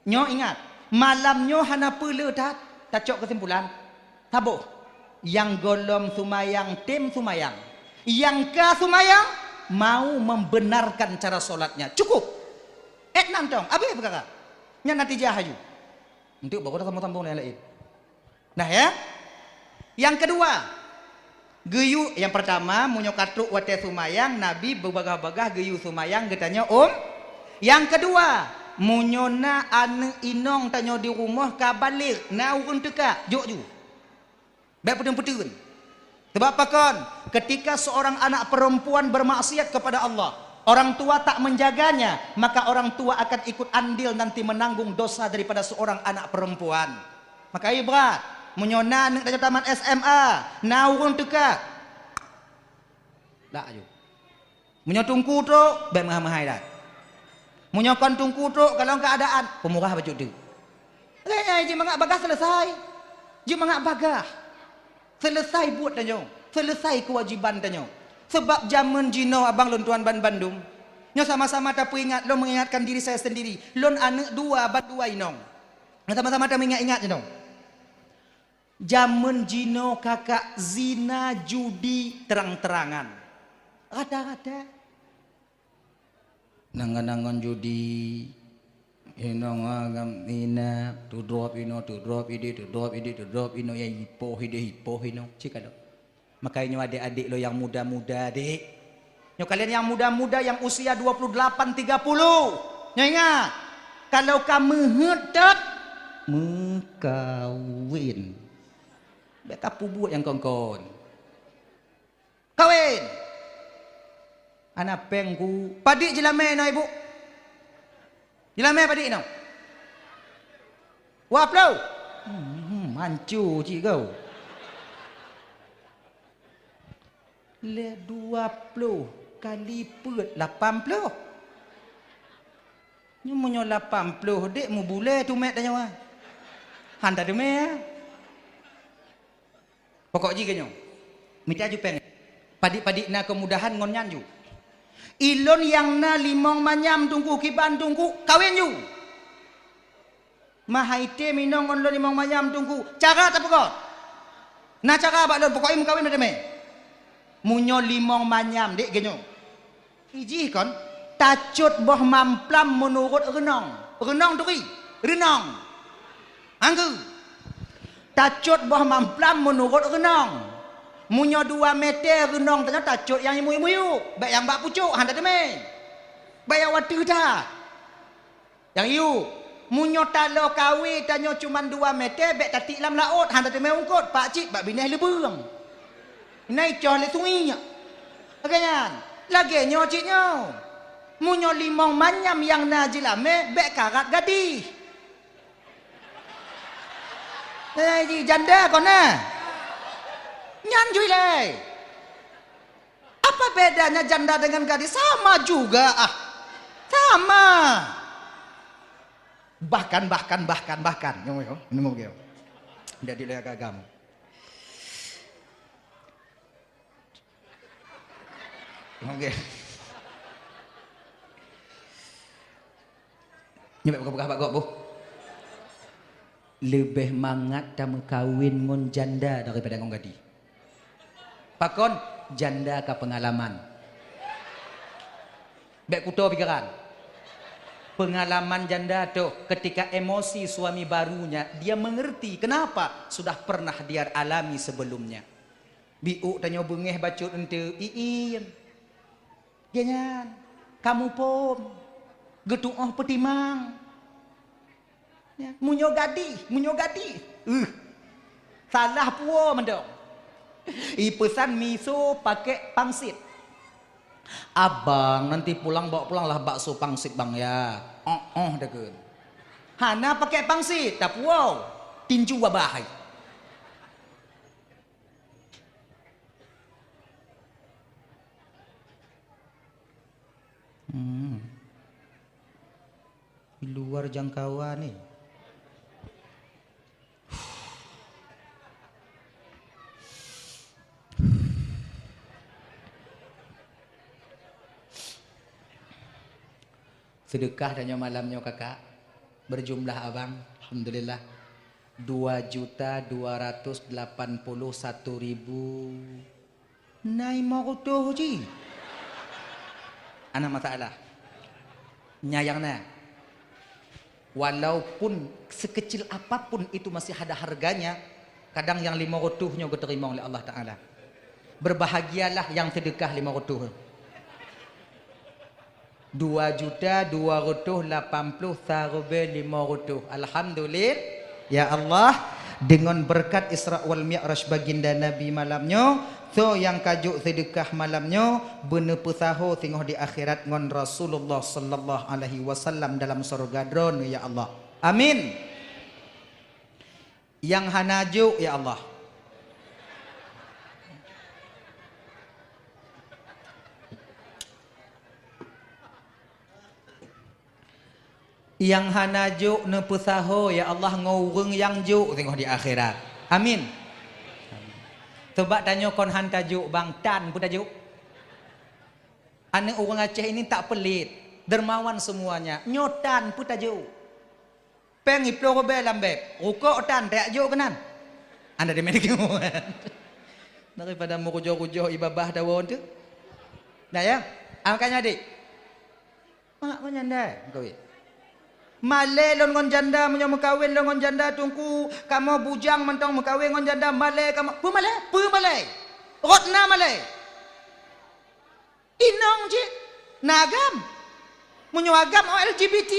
Nyo ingat, malamnya hana pula tak cok kesimpulan. Tabuh. Yang golong sumayang, tim sumayang. Yang ka sumayang mau membenarkan cara solatnya. Cukup. Nantong, habis berkata. Nya nanti jahayu. Untuk baru tamu-tamu yang lain. Nah ya, yang kedua, geyu yang pertama munyokatruk wate sumayang, Nabi berbagah-bagah geyu sumayang getanya Yang kedua, munyona ane inong tanyo di rumah kabalik, na urun teka, jok. Baik putun-putun. Sebab apa kon? Ketika seorang anak perempuan bermaksiat kepada Allah, orang tua tak menjaganya, maka orang tua akan ikut andil nanti menanggung dosa daripada seorang anak perempuan. Maka berat. Menyona nak tamat SMA, naurun teka. Tak ayo. Munyo tungku tu bet mahal-mahal dah. Munyo kon tungku tu kalau keadaan pemurah baju tu. Je mangak bagah selesai. Je mangak bagah. Selesai buat tanyo. Selesai kewajiban tanyo. Sebab zaman jino abang lon tuan ban Bandung. Nyo sama-sama tak ingat, lo mengingatkan diri saya sendiri. Lon anak dua bat dua inong. Sama-sama tak ingat-ingat je dong. Zaman jino kakak zina judi terang-terangan. Rata-rata. Nangan-nangan judi. Inong agam ina to drop ino to drop ide to drop ide to drop ino yang hipoh ino cik ada. Makanya adik-adik lo yang muda-muda adik. Nyo kalian yang muda-muda yang usia 28 30. Nyo ingat kalau kamu hendak mengkawin. Beta buat yang kongkon. Kawin. Anak pengku padik jelame na ibu. Jelame padik no. Wap lo. Mancu cik kau. Le 20 kali put 80. Ni munyo 80 dek mu bule tu mek tanya wah. Handa de me. Pokok ji kenyo. Minta ju peng. Padik-padik na kemudahan ngon nyanju. Ilon yang na limong manyam tungku kiban tungku kawin ju. Mahaite minong on lo limong manyam tungku. Cara tak pokok. Na cara bak lon pokok im kawin de me. Munyo limong manyam dek genyo. Iji kon tacut boh mamplam menurut renong. Renong tu ri. Renong. Anggu. Tacut boh mamplam menurut renong. Munyo 2 meter renong tanya tacut yang imu-imu. Baik yang bak pucuk handa deme. Baik yang watu dah. Yang iu. Munyo talo kawi tanya cuman 2 meter baik tatik lam laut handa deme ungkut. Pak cik bak bineh lebeng. Naik coh le sungai. Agaknya. Lagi nyo cik nyo. Munyo limong manyam yang najilame bek karat gadih. Janda kau na. Nyanjui le. Apa bedanya janda dengan gadis? Sama juga ah. Sama. Bahkan. Ini mau geo. Jadi le agam. Oke. Nyebek buka Pak Bu. Lebih mangat kamu kawin ngon janda daripada ngon gadi. Pakon janda ke pengalaman. Bek kuto pikiran. Pengalaman janda tu ketika emosi suami barunya dia mengerti kenapa sudah pernah dia alami sebelumnya. Biu tanya bengeh bacut ente iin. Jangan kamu pom getuoh petimang. Ya, munyo gadi. Salah puo mendong. Pesan miso pakai pangsit. Abang nanti pulang bawa pulanglah bakso pangsit bang ya. Degen. Hana pakai pangsit, tapi wow, tinju wabahai. Di luar jangkauan nih. Sedekah danyo malamnya kakak berjumlah abang alhamdulillah 2.281.000 nai mau tuh ji anak masalah nyayangnya walaupun sekecil apapun itu masih ada harganya kadang yang 500-nya diterima oleh Allah Ta'ala berbahagialah yang sedekah 500 2.280.500 alhamdulillah ya Allah dengan berkat Isra wal Mi'raj baginda Nabi malamnya so yang kajuk sedekah malamnya bener pesaho tengok di akhirat ngon Rasulullah sallallahu alaihi wasallam dalam surga dron ya Allah amin yang hanajuk ya Allah Yang hanajuk ne pesaho ya Allah ngurung yang juk tengok di akhirat. Amin. Sebab tanya kon han tajuk bang tan pun tajuk. Anak orang Aceh ini tak pelit, dermawan semuanya. Nyotan pun tajuk. Pengi plo be lambe. Rukuk tan tak juk kenan. Anda di mana kamu? Daripada mu rujuk-rujuk ibabah dawon tu. Nah ya, makanya adik. Mak menyanda kau. Male lon ngon janda menyo mekawin lon ngon janda tungku kamu bujang mentong mekawin ngon janda male kamu pu male rotna male inong je nagam menyo agam LGBT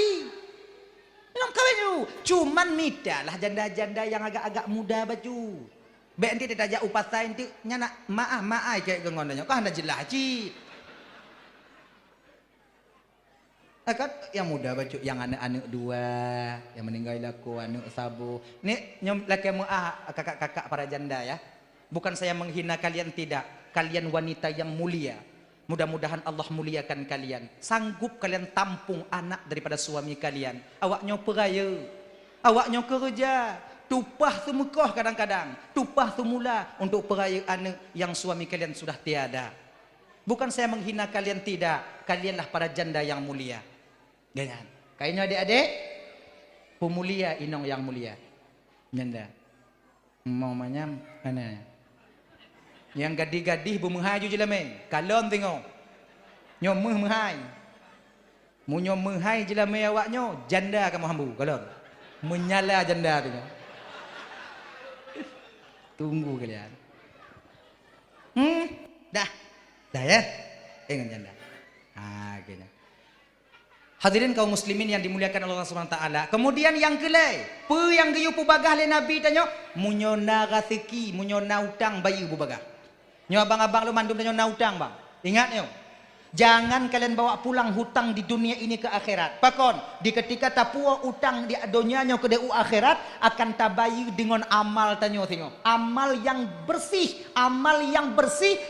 inong kawin you cuman mida lah janda-janda yang agak-agak muda baju be enti ditajak upasai enti nyana maah kayak ngondanyo kah anda jelah ci. Kan yang muda baju yang anak-anak dua yang meninggal laku anak sabu ni nyom laki kakak-kakak para janda ya, bukan saya menghina kalian, tidak, kalian wanita yang mulia, mudah-mudahan Allah muliakan kalian, sanggup kalian tampung anak daripada suami kalian, awaknya peraya, awaknya kerja tupah semekah kadang-kadang tupah semula untuk peraya anak yang suami kalian sudah tiada. Bukan saya menghina kalian, tidak, kalianlah para janda yang mulia. Jangan. Kayaknya adik-adik pemulia inong yang mulia. Janda. Mau manyam mana? Yang gadih-gadih bumehai ju jelame. Kalon tengok. Nyomeh mehai. Mu nyomeh hai jelame awaknyo, janda kamu hambu kalon. Menyala janda tengok. Tunggu kalian. Dah. Dah ya. Dengan janda. Kayaknya. Hadirin kaum muslimin yang dimuliakan Allah Subhanahu wa taala. Kemudian yang kelai, pe yang geyu pu bagah le Nabi tanyo, munyo na rezeki, munyo na utang bayu pu bagah. Nyo abang-abang lu mandum tanyo na utang, Bang. Ingat nyo. Jangan kalian bawa pulang hutang di dunia ini ke akhirat. Pakon, di ketika tapua utang di dunia nyo ke deu akhirat akan tabayu dengan amal tanyo tengok. Amal yang bersih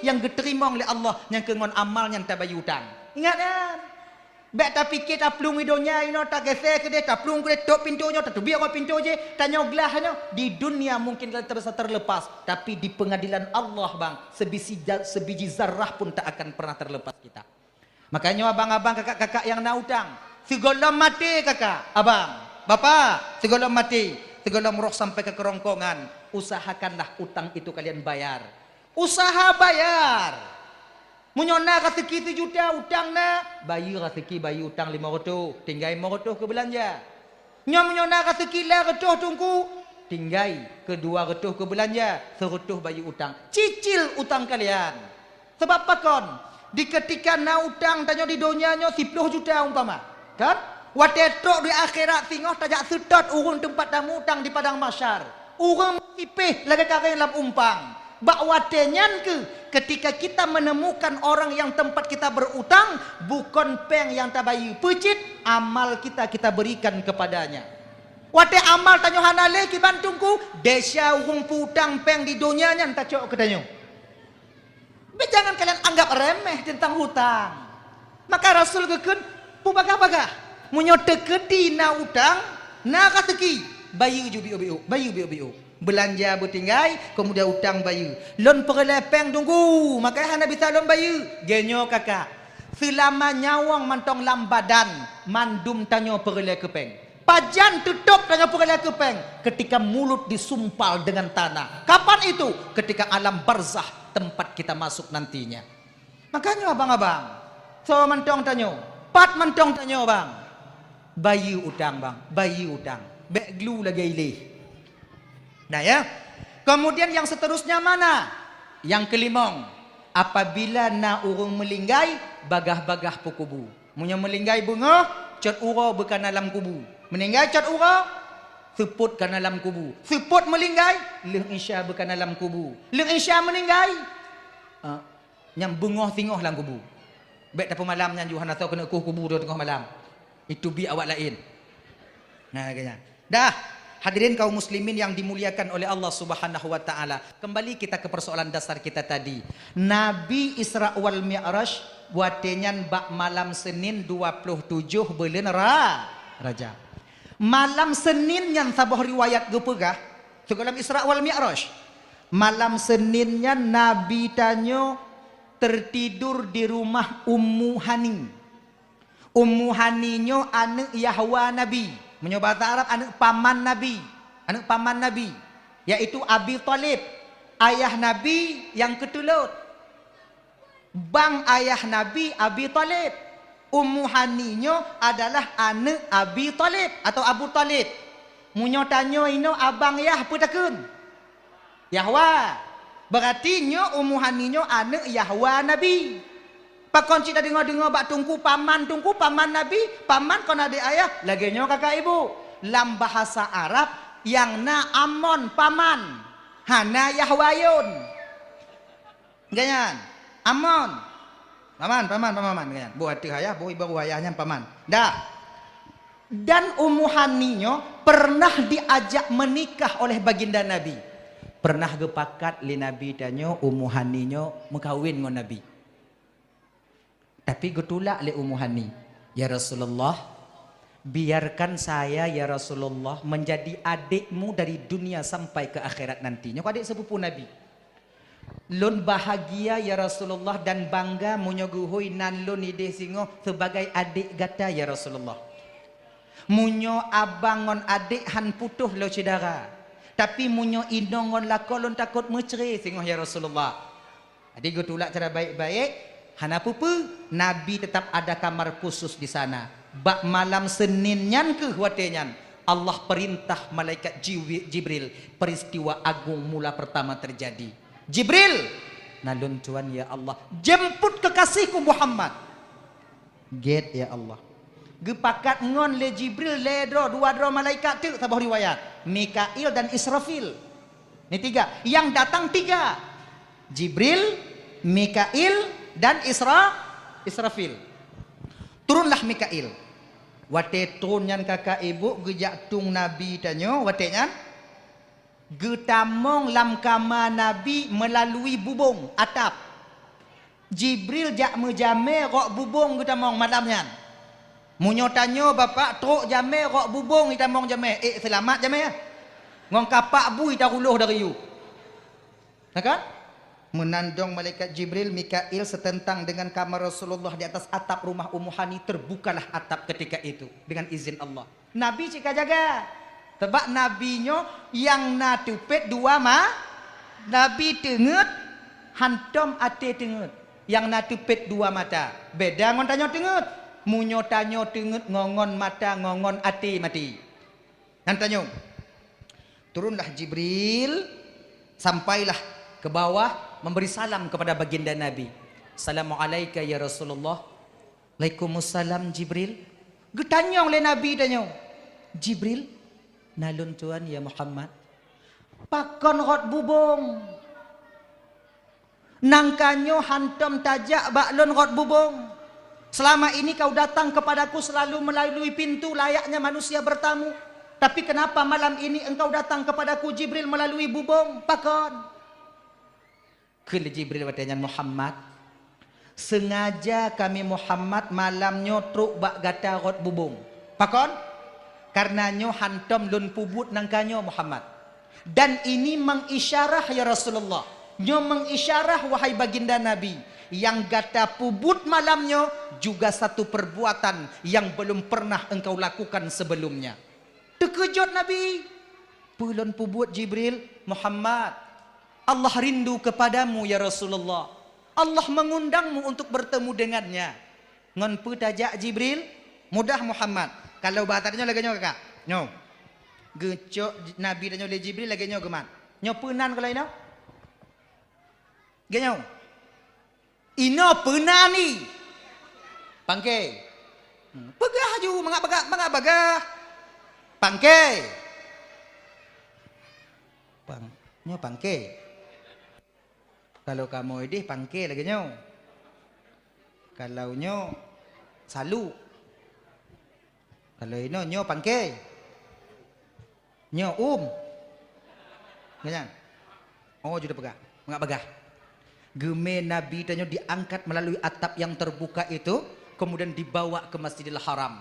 yang diterima oleh Allah yang kengon amal yang tabayu utang. Ingat kan? Bek tak fikir tak pelung hidungnya ino tak gesek ke dia tak pelung ke dia tok pintunya tak biar kau pintu je tanya gelahnya di dunia mungkin kalian terasa terlepas tapi di pengadilan Allah bang sebiji zarrah pun tak akan pernah terlepas kita. Makanya abang-abang kakak-kakak yang nak utang segala mati kakak abang bapak segala mati segala meroh sampai ke kerongkongan usahakanlah utang itu kalian bayar, usaha bayar. Menyona rezeki 1 juta utang na bayi rezeki bayi utang 500 tinggai 500 ke belanja. Nya menyona rezeki lah retuh tungku tinggai ke 200 ke belanja 100 bayi utang. Cicil utang kalian. Sebab apa kon? Di ketika na utang tanya di dunianya 10 juta umpama. Kan? Watetok di akhirat tengok tajak sedot urun tempat tamu utang di padang mahsyar. Urang tipih lagi kare dalam umpang. Bak watenyan ke ketika kita menemukan orang yang tempat kita berutang bukan peng yang tabayu pecit amal kita berikan kepadanya. Wate amal tanyo hanale ki bantungku desya urung putang peng di dunianya entah cok ketanyo. Jangan kalian anggap remeh tentang hutang. Maka Rasul keken pu bagah-bagah munyo tekedi na utang na kateki bayu jubiu bayu belanja bertinggai kemudian utang bayu lon perlepeng tunggu makanya hana bisa lon bayu genyo kakak selama nyawang mantong lambadan mandum tanyo perle kepeng pajan tutup tanyo perle kepeng ketika mulut disumpal dengan tanah. Kapan itu? Ketika alam barzah tempat kita masuk nantinya. Makanya abang-abang so mantong tanyo pat mantong tanyo bang bayu utang bang bayu utang bek glu lagi ilih. Nah ya, kemudian yang seterusnya mana? Yang kelimong, apabila na urung melinggai, bagah-bagah pukubu. Munya melinggai bunga, cat ura bukan dalam kubu. Meninggai cat ura, seput kan dalam kubu. Seput melinggai, leng isya bukan dalam kubu. Leng isya meninggai, yang bunga tingoh dalam kubu. Baik tapi malamnya Johan atau kena kubu dua tengah malam. Itu bi awak lain. Nah kayaknya. Dah. Hadirin kaum muslimin yang dimuliakan oleh Allah Subhanahu wa taala. Kembali kita ke persoalan dasar kita tadi. Nabi Isra wal Mi'raj watenyan bak malam Senin 27 bulan Rajab. Malam Senin yang sabah riwayat gepegah dalam Isra wal Mi'raj. Malam Seninnya Nabi tanyo tertidur di rumah Ummu Hani. Ummu Haninyo anak Yahwa Nabi. Menyo bahasa Arab anak paman Nabi. Anak paman Nabi. Yaitu Abi Talib. Ayah Nabi yang ketulut. Bang ayah Nabi Abi Talib. Ummu Haninyo adalah anak Abi Talib atau Abu Talib. Munyo tanyo ino abang Yah putakun. Yahwa. Berarti nyo Ummu Haninyo anak Yahwa Nabi. Pakon cita dengar-dengar bak tungku paman Nabi, paman kon adik ayah, lagi nyo kakak ibu. Dalam bahasa Arab yang na amon paman, hana Yahwayun. Ganyan. Amon. Paman ganyan. Buat ayah, bu ibu ayahnya paman. Dah. Dan Ummu Haninyo pernah diajak menikah oleh baginda Nabi. Pernah gepakat li Nabi danyo Ummu Haninyo mengkawin dengan Nabi. Tapi getulak li Ummu Hani, ya Rasulullah, biarkan saya ya Rasulullah menjadi adikmu dari dunia sampai ke akhirat nantinya. Kau adik sepupu Nabi. Lun bahagia ya Rasulullah dan bangga munyoguhui nan lun ide singo sebagai adik gata ya Rasulullah. Munyo abangon adik han putuh lo saudara. Tapi munyo indongon lakolon takut meceri singo ya Rasulullah. Adik getulak cara baik-baik. Hana pupu, Nabi tetap ada kamar khusus di sana. Bak malam Senin nyan ke huatenyan, Allah perintah malaikat Jibril, peristiwa agung mula pertama terjadi. Jibril, nalun tuan ya Allah, jemput kekasihku Muhammad. Get ya Allah. Gepakat ngon le Jibril ledro dua malaikat tu sabah riwayat. Mikail dan Israfil. Ini tiga. Yang datang tiga. Jibril, Mikail dan Israfil. Turunlah Mikail. Wate turunyan kakak ibu gejak tung Nabi tanyo watenyan getamong lam kama Nabi melalui bubung atap. Jibril jak mejame rok bubung getamong malamnya. Munyo tanyo bapak truk jame rok bubung getamong jame. Selamat jame ya. Ngong kapak bui taruluh dari you. Kan? Menandong malaikat Jibril, Mikail setentang dengan kamar Rasulullah di atas atap rumah Ummu Hani. Terbukalah atap ketika itu dengan izin Allah. Nabi cika jaga. Sebab nabinya yang natupet dua Nabi tengut hantom ate tengut. Yang natupet dua mata. Beda ngon tanyo tengut. Munyo tanyo tengut ngongon mata ngongon ate mati. Nantanyo. Turunlah Jibril sampailah ke bawah memberi salam kepada baginda Nabi. Assalamualaikum ya Rasulullah. Waalaikumsalam Jibril. Getanyong le Nabi danyo. Jibril, nalun tuan ya Muhammad. Pakon rot bubung. Nangkanyo hantam tajak baklon rot bubung. Selama ini kau datang kepadaku selalu melalui pintu layaknya manusia bertamu. Tapi kenapa malam ini engkau datang kepadaku Jibril melalui bubung? Pakon. Kele Jibril watanya Muhammad, sengaja kami Muhammad malam nyotruk bak gata rot bubung. Pakon? Karena nyo hantom lun pubut nangkanyo Muhammad. Dan ini mengisyarah ya Rasulullah. Nyo mengisyarah wahai baginda Nabi. Yang gata pubut malamnya juga satu perbuatan yang belum pernah engkau lakukan sebelumnya. Terkejut Nabi. Pulun pubut Jibril, Muhammad. Allah rindu kepadamu ya Rasulullah. Allah mengundangmu untuk bertemu dengannya. Ngon pu tajak Jibril, mudah Muhammad. Kalau batarnya lagi nyo kakak. Nyo. Gecok Nabi dan nyo le Jibril lagi nyo geman. Nyo penan kalau ino. Genyo. Ino penan ni. Pangke. Pegah ju mangak bagah. Pangke. Nyo pangke. Kalau kamu idih pangke lagi nyo. Kalau nyo salu. Kalau ino nyo pangke. Nyo Ganyan. Oh sudah pegah. Enggak pegah. Geme Nabi tanyo diangkat melalui atap yang terbuka itu, kemudian dibawa ke Masjidil Haram.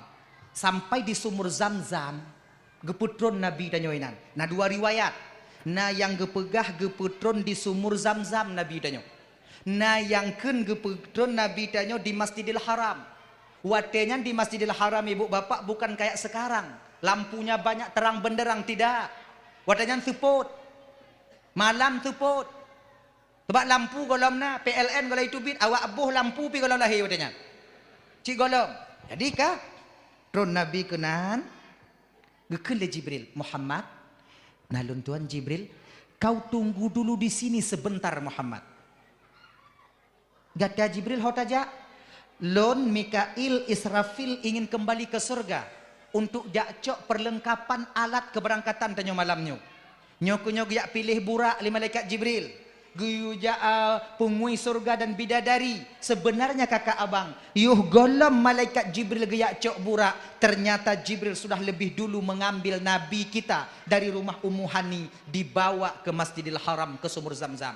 sampai di sumur Zamzam geputron Nabi tanyoinan. Nah dua riwayat. Nah yang gepegah geputron di sumur Zamzam Nabi tanyo. Nah yang ken geputron Nabi tanyo di Masjidil Haram. Watenya di Masjidil Haram ibu bapak bukan kayak sekarang. Lampunya banyak terang benderang, tidak. Watenya support. Malam support. Sebab lampu golomna PLN kalau itu bit awak abuh lampu pi kalau lahir watenya. Cik golom. Jadi kah tron Nabi kenan gekun le Jibril Muhammad. Nalun tuan Jibril, kau tunggu dulu di sini sebentar Muhammad. Gata Jibril hotaja. Lon Mikail Israfil ingin kembali ke surga untuk jakcok perlengkapan alat keberangkatan tanyo malamnya. Nyok yak pilih burak li malaikat Jibril. Guya pungui surga dan bidadari. Sebenarnya kakak abang, yuh golem malaikat Jibril geyak cok burak. Ternyata Jibril sudah lebih dulu mengambil Nabi kita dari rumah Ummu Hani, dibawa ke Masjidil Haram, ke sumur Zamzam.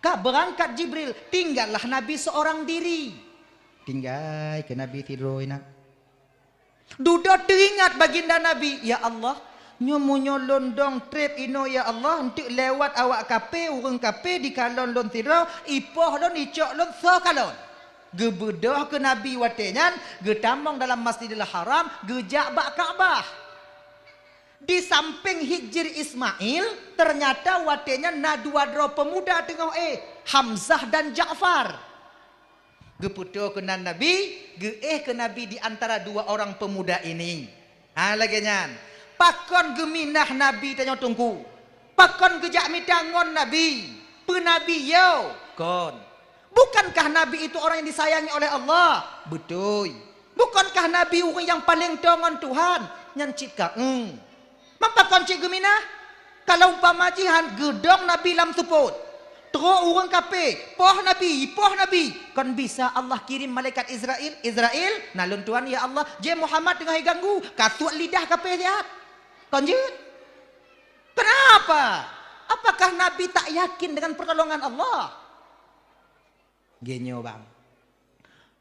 Kak berangkat Jibril, tinggallah Nabi seorang diri. Tinggal ke Nabi tidur nak. Duda teringat baginda Nabi, ya Allah, nyomunyo londong trip ino ya Allah untuk lewat awak kape urang kape di kalon lon tidur ipoh lon icok lon so kalon. Gebedah ke Nabi watenyan, getamong dalam Masjidil Haram, gejak bak Ka'bah. Di samping Hijr Ismail, ternyata watenya na dua pemuda tengah Hamzah dan Ja'far. Geputo kenan Nabi, ke Nabi di antara dua orang pemuda ini. Lagi nyan. Pakon geminah Nabi tanya tunggu. Pakon gejak mitangon Nabi. Penabi yo. Kon. Bukankah Nabi itu orang yang disayangi oleh Allah? Betul. Bukankah Nabi orang yang paling tongon Tuhan? Nyancit ka. Mapa kon cik geminah? Kalau umpama jihan gedong Nabi lam support. Terus orang kape, poh Nabi, kan bisa Allah kirim malaikat Israel, nalun Tuhan ya Allah, je Muhammad tengah ganggu, kasut lidah kape lihat, konjut. Kenapa? Apakah Nabi tak yakin dengan pertolongan Allah? Genyo bang,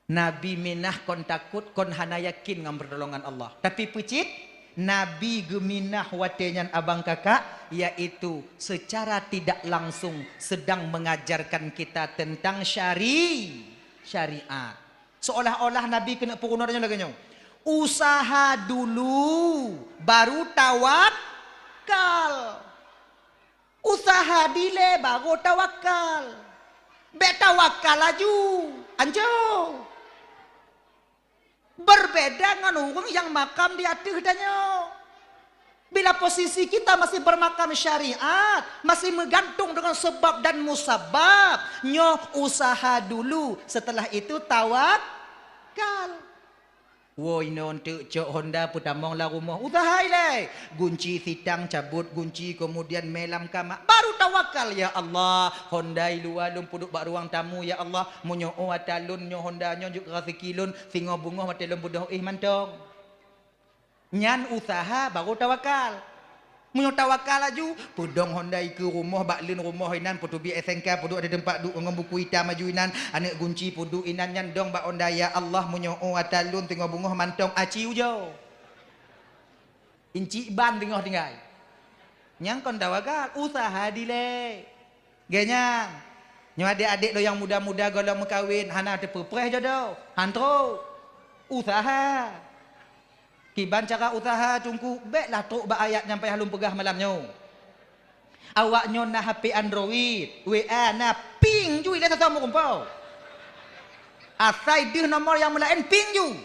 Nabi minah kon takut, kon hana yakin dengan pertolongan Allah. Tapi pucit, Nabi geminah watenyan abang kakak, yaitu secara tidak langsung sedang mengajarkan kita tentang syariat. Seolah-olah Nabi kena purunanya lagi nyong. Usaha dulu baru tawakal. Usaha dile baru tawakal. Be tawakal laju. Anjo. Berbeda dengan orang yang makam di atas danyo. Bila posisi kita masih bermakam syariat, masih bergantung dengan sebab dan musabab, nyo usaha dulu, setelah itu tawakal. Woi non tu cok Honda putamong la rumah usaha ile. Gunci sitang cabut kunci kemudian melam kamar baru tawakal ya Allah. Honda lualun puduk bak ruang tamu ya Allah. Munyo atalun nyo Honda nyo juk rafikilun singo bungoh matelun budoh mantong. Nyan usaha baru tawakal. Munyo tawakal laju pudong Honda ke rumah baklin rumah inan putu bi SNK pudu ada tempat duk ngom buku hitam maju inan anak kunci pudu inan nyan dong bak Honda ya Allah munyo atalun tengok bungoh mantong aci ujo inci ban tengok tinggal nyang kon tawakal usaha dile genyang nyo adik-adik lo yang muda-muda golong mekawin hana tepepreh jodoh hantro usaha kiban cara usaha tungku beklah truk ba ayat nyampai halum pegah malamnya. Awak nyo na HP Android, WA na ping ju ile satu kumpau. Asai deh nomor yang melain ping ju.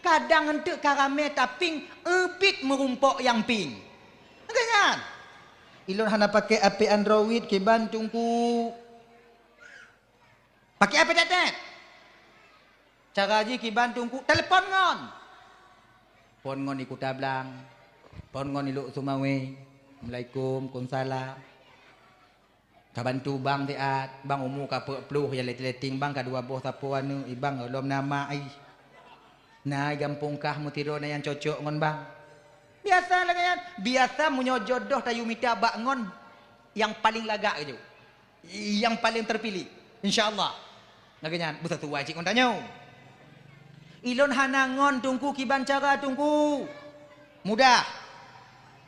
Kadang hentuk karame taping epik merumpok yang ping. Kan? Ilon hana pakai HP Android kiban tungku. Pakai HP tetet. Cara ji kiban tungku telepon ngon. Pon ngon ikut tablang, pon ngon iluk sumawe, Assalamualaikum, Kumsalam. Kabantu bang tiat, bang umu kapuk peluh yang letting bang kadua boh tapu anu, ibang lom nama ai. Nah gampung kah mutiro na yang cocok ngon bang. Biasa lagi kan, biasa munyo jodoh tayu mita bak ngon yang paling lagak aja, yang paling terpilih, insyaallah. Lagi kan, buta tu wajib ngon tanyo. Ilon hanangon tungku kiban cara tungku. Mudah.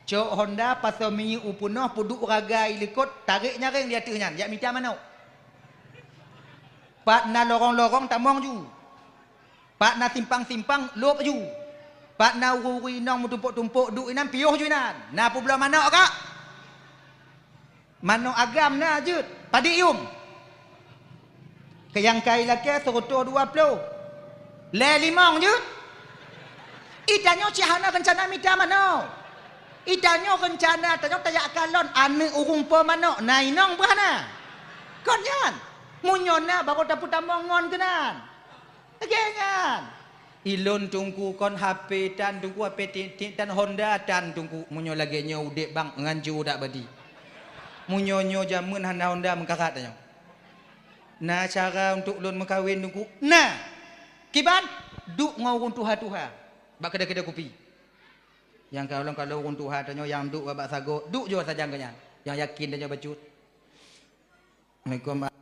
Cok Honda pasal minyak upunoh puduk raga ilikot tarik nyaring dia tuhnyan. Ya minta mana? Pak na lorong-lorong tamong ju. Pak na simpang-simpang lop ju. Pak na urui nong tumpuk-tumpuk duk inan piuh ju inan. Na pula mana kak? Mana agam na jut. Padium. Kayang kai laki serotor 20. Le limong je. Idanyo cihana kencana minta mana? Idanyo kencana tanyo tayak kalon ane urung po mana? Nainong berhana. Kon yan. Munyona baru dapat tamongon kenan. Agengan. Ilon tungku kon HP dan tungku HP dan Honda dan tungku munyo lagi nyo udek bang nganju dak badi. Munyonyo jamun hana Honda mengkarat tanyo. Nah cara untuk lon mengkawin tungku. Nah. Kiban duk ngawun tuha-tuha. Bak kedai-kedai kopi. Yang kalau urun tuha tanyo yang duk babak sago, duk jo saja kanya. Yang yakin tanyo bacut. Assalamualaikum Pak.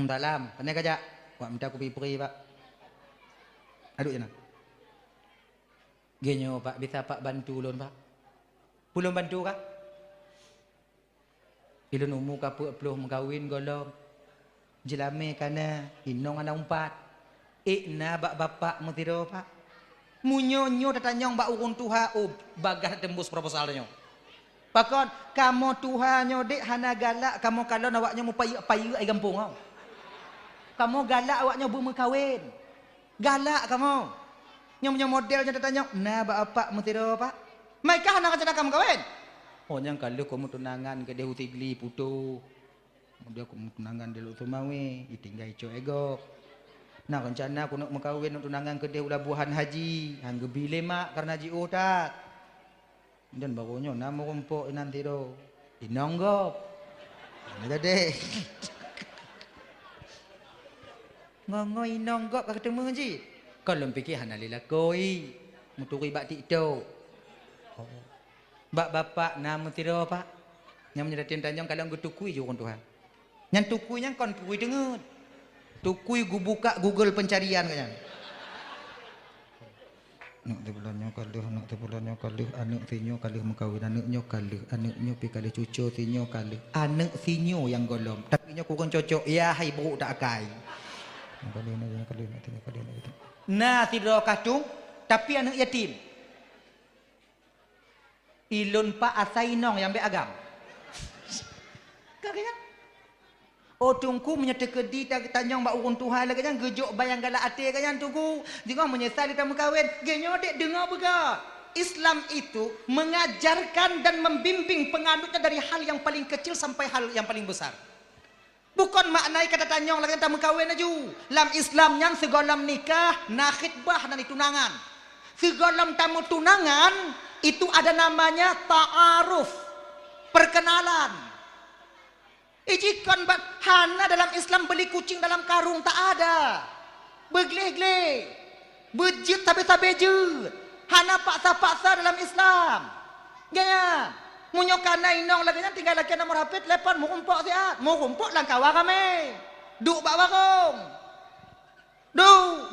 Dalam, pandai kajak. Wak minta kopi peri Pak. Aduk jana. Genyo Pak, bisa Pak bantu ulun Pak. Pulun bantu kah? Ilun umur kapuk peluh mengkawin golong. Jelame kana inong anak umpat. Na bak bapak mutiro Pak. Munyonyo datanyong bak urun tuha bagah tembus proposalnya. Pakon kamu tuhanyo dek hana galak kamu kalau awaknya mau payu ai gampung kau. Kamu galak awaknya bu kawin. Galak kamu. Nyom modelnya datanyong na bak bapak mutiro Pak. Maikah hana kacana kamu kawin? Oh nyang kalau kamu tunangan ke dehu tigli putu. Dia kamu tunangan dulu tumawe itinggai co ego. Nah rencana aku nak mengkawin untuk tunangan ke dia labuhan haji. Hang gebile mak karena haji otak. Dan barunya nama rumpuk nanti do. Inonggop. Ini tadi. Ngongoi inonggop kau ketemu haji. Kalau fikir hana lila koi. Muturi bak tiktok. Bak bapak nama tiro Pak. Yang menjadi tanyang kalau aku tukui je orang Tuhan. Yang tukui yang kon tukui dengar. Tukui gu buka Google pencarian kayaknya. Nak tebulannya kalih, anak sinyo kalih mengkawin anaknya kalih, anaknya pi kalih cucu sinyo kalih, anak sinyo yang golong. Tapi nyo kurang cocok, ya hai buruk tak akai. Nah tidak kadung, tapi anak yatim. Ilun Pak asainong yang be agam. Kagak. Oh tungku menyata kedi tanyang bak urun Tuhan lagi kan gejok bayang galak ate kan tungku jangan menyesal kita mengkawin genyo dek dengar bega Islam itu mengajarkan dan membimbing penganutnya dari hal yang paling kecil sampai hal yang paling besar. Bukan maknai kata tanyang lagi kita mengkawin aja. Dalam Islam yang segolam nikah na khitbah dan tunangan. Segolam tamu tunangan itu ada namanya ta'aruf, perkenalan. Ijikan hana dalam Islam beli kucing dalam karung tak ada. Begleh-gleh. Bejit tapi jut. Hana paksa-paksa dalam Islam. Gaya. Munyokana inong lagi tinggal lagi nomor HP telepon mau kumpuk siat. Mau kumpuk lang kawa kami. Duk bak warung.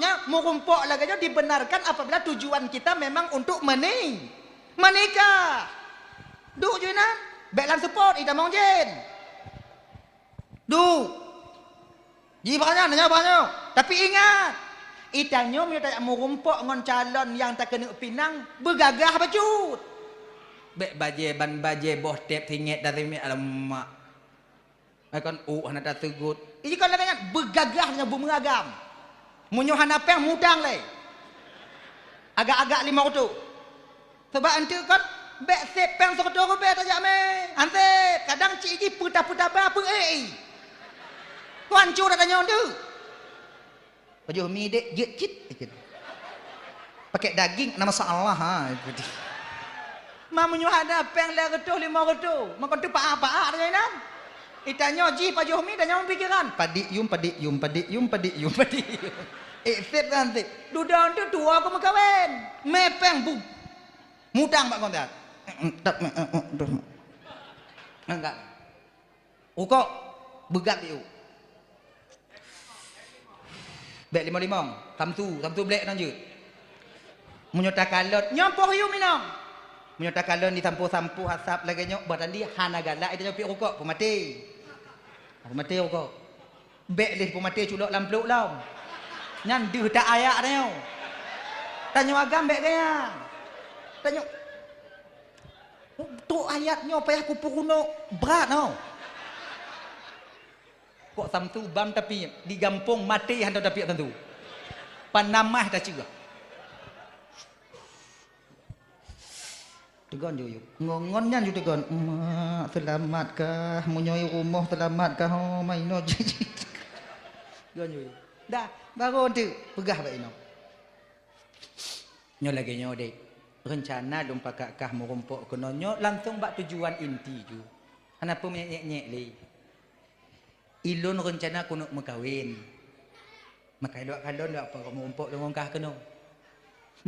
Nya mau kumpuk lagi dibenarkan apabila tujuan kita memang untuk menikah. Duk juinan. Baiklah support ida mong jen. Nanya banyak. Tapi ingat, itanyo minta mau rumpuk ngon calon yang tak kena pinang bergagah bacut. Bek ban baje boh tep tingit dari mi alamak. Akan hana tak tegut. Ini kan lagi bergagahnya bu mengagam. Munyo hana peng mudang le. Agak-agak 5 tu. Sebab ante kan bek sep peng sekotor bek tajak me. Ante kadang cik puta-puta apa Hancur dah tanya tu. Baju mi dek jit. Pakai daging nama masalah ha. Mamunyo ada peng le retuh 5 retuh. Makon tu apa-apa dah nan. Itanya ji baju mi dah nyam pikiran. Padi yum. Sep nanti. Dudan tu tua aku mengkawin. Mepeng bu. Mudang pak kontak. Enggak. Ukok begak you. Bek limong-limong. Samtu blek nang je. Menyota kalon, nyampoh yu minang. Menyota kalon di sampu hasap lagi nyok badan dia hana galak itu nyopi rokok pemati. Pemati rokok. Bek leh pemati culok lampluk lam. Nyan deh tak ayak dah. Tanya agam bek gaya. Tanya tu ayatnya payah kupu kuno berat tau. Kok samtu bam tapi digampung mati hantar tapi tentu. Panamah dah juga. Tegon yo. Ngongonnya juga tegon. Selamatkah munyoi rumah selamatkah oh maino. Tegon yo. Dah baru tu pegah baik ino. Nyo lagi nyo dek. Rencana dong pakakah merumpuk kenonyo langsung bak tujuan inti ju. Kenapa menyek-nyek li? Ilun rencana kuno mekawin. Makai dok kalon dok apa kamu umpuk dengan kah keno.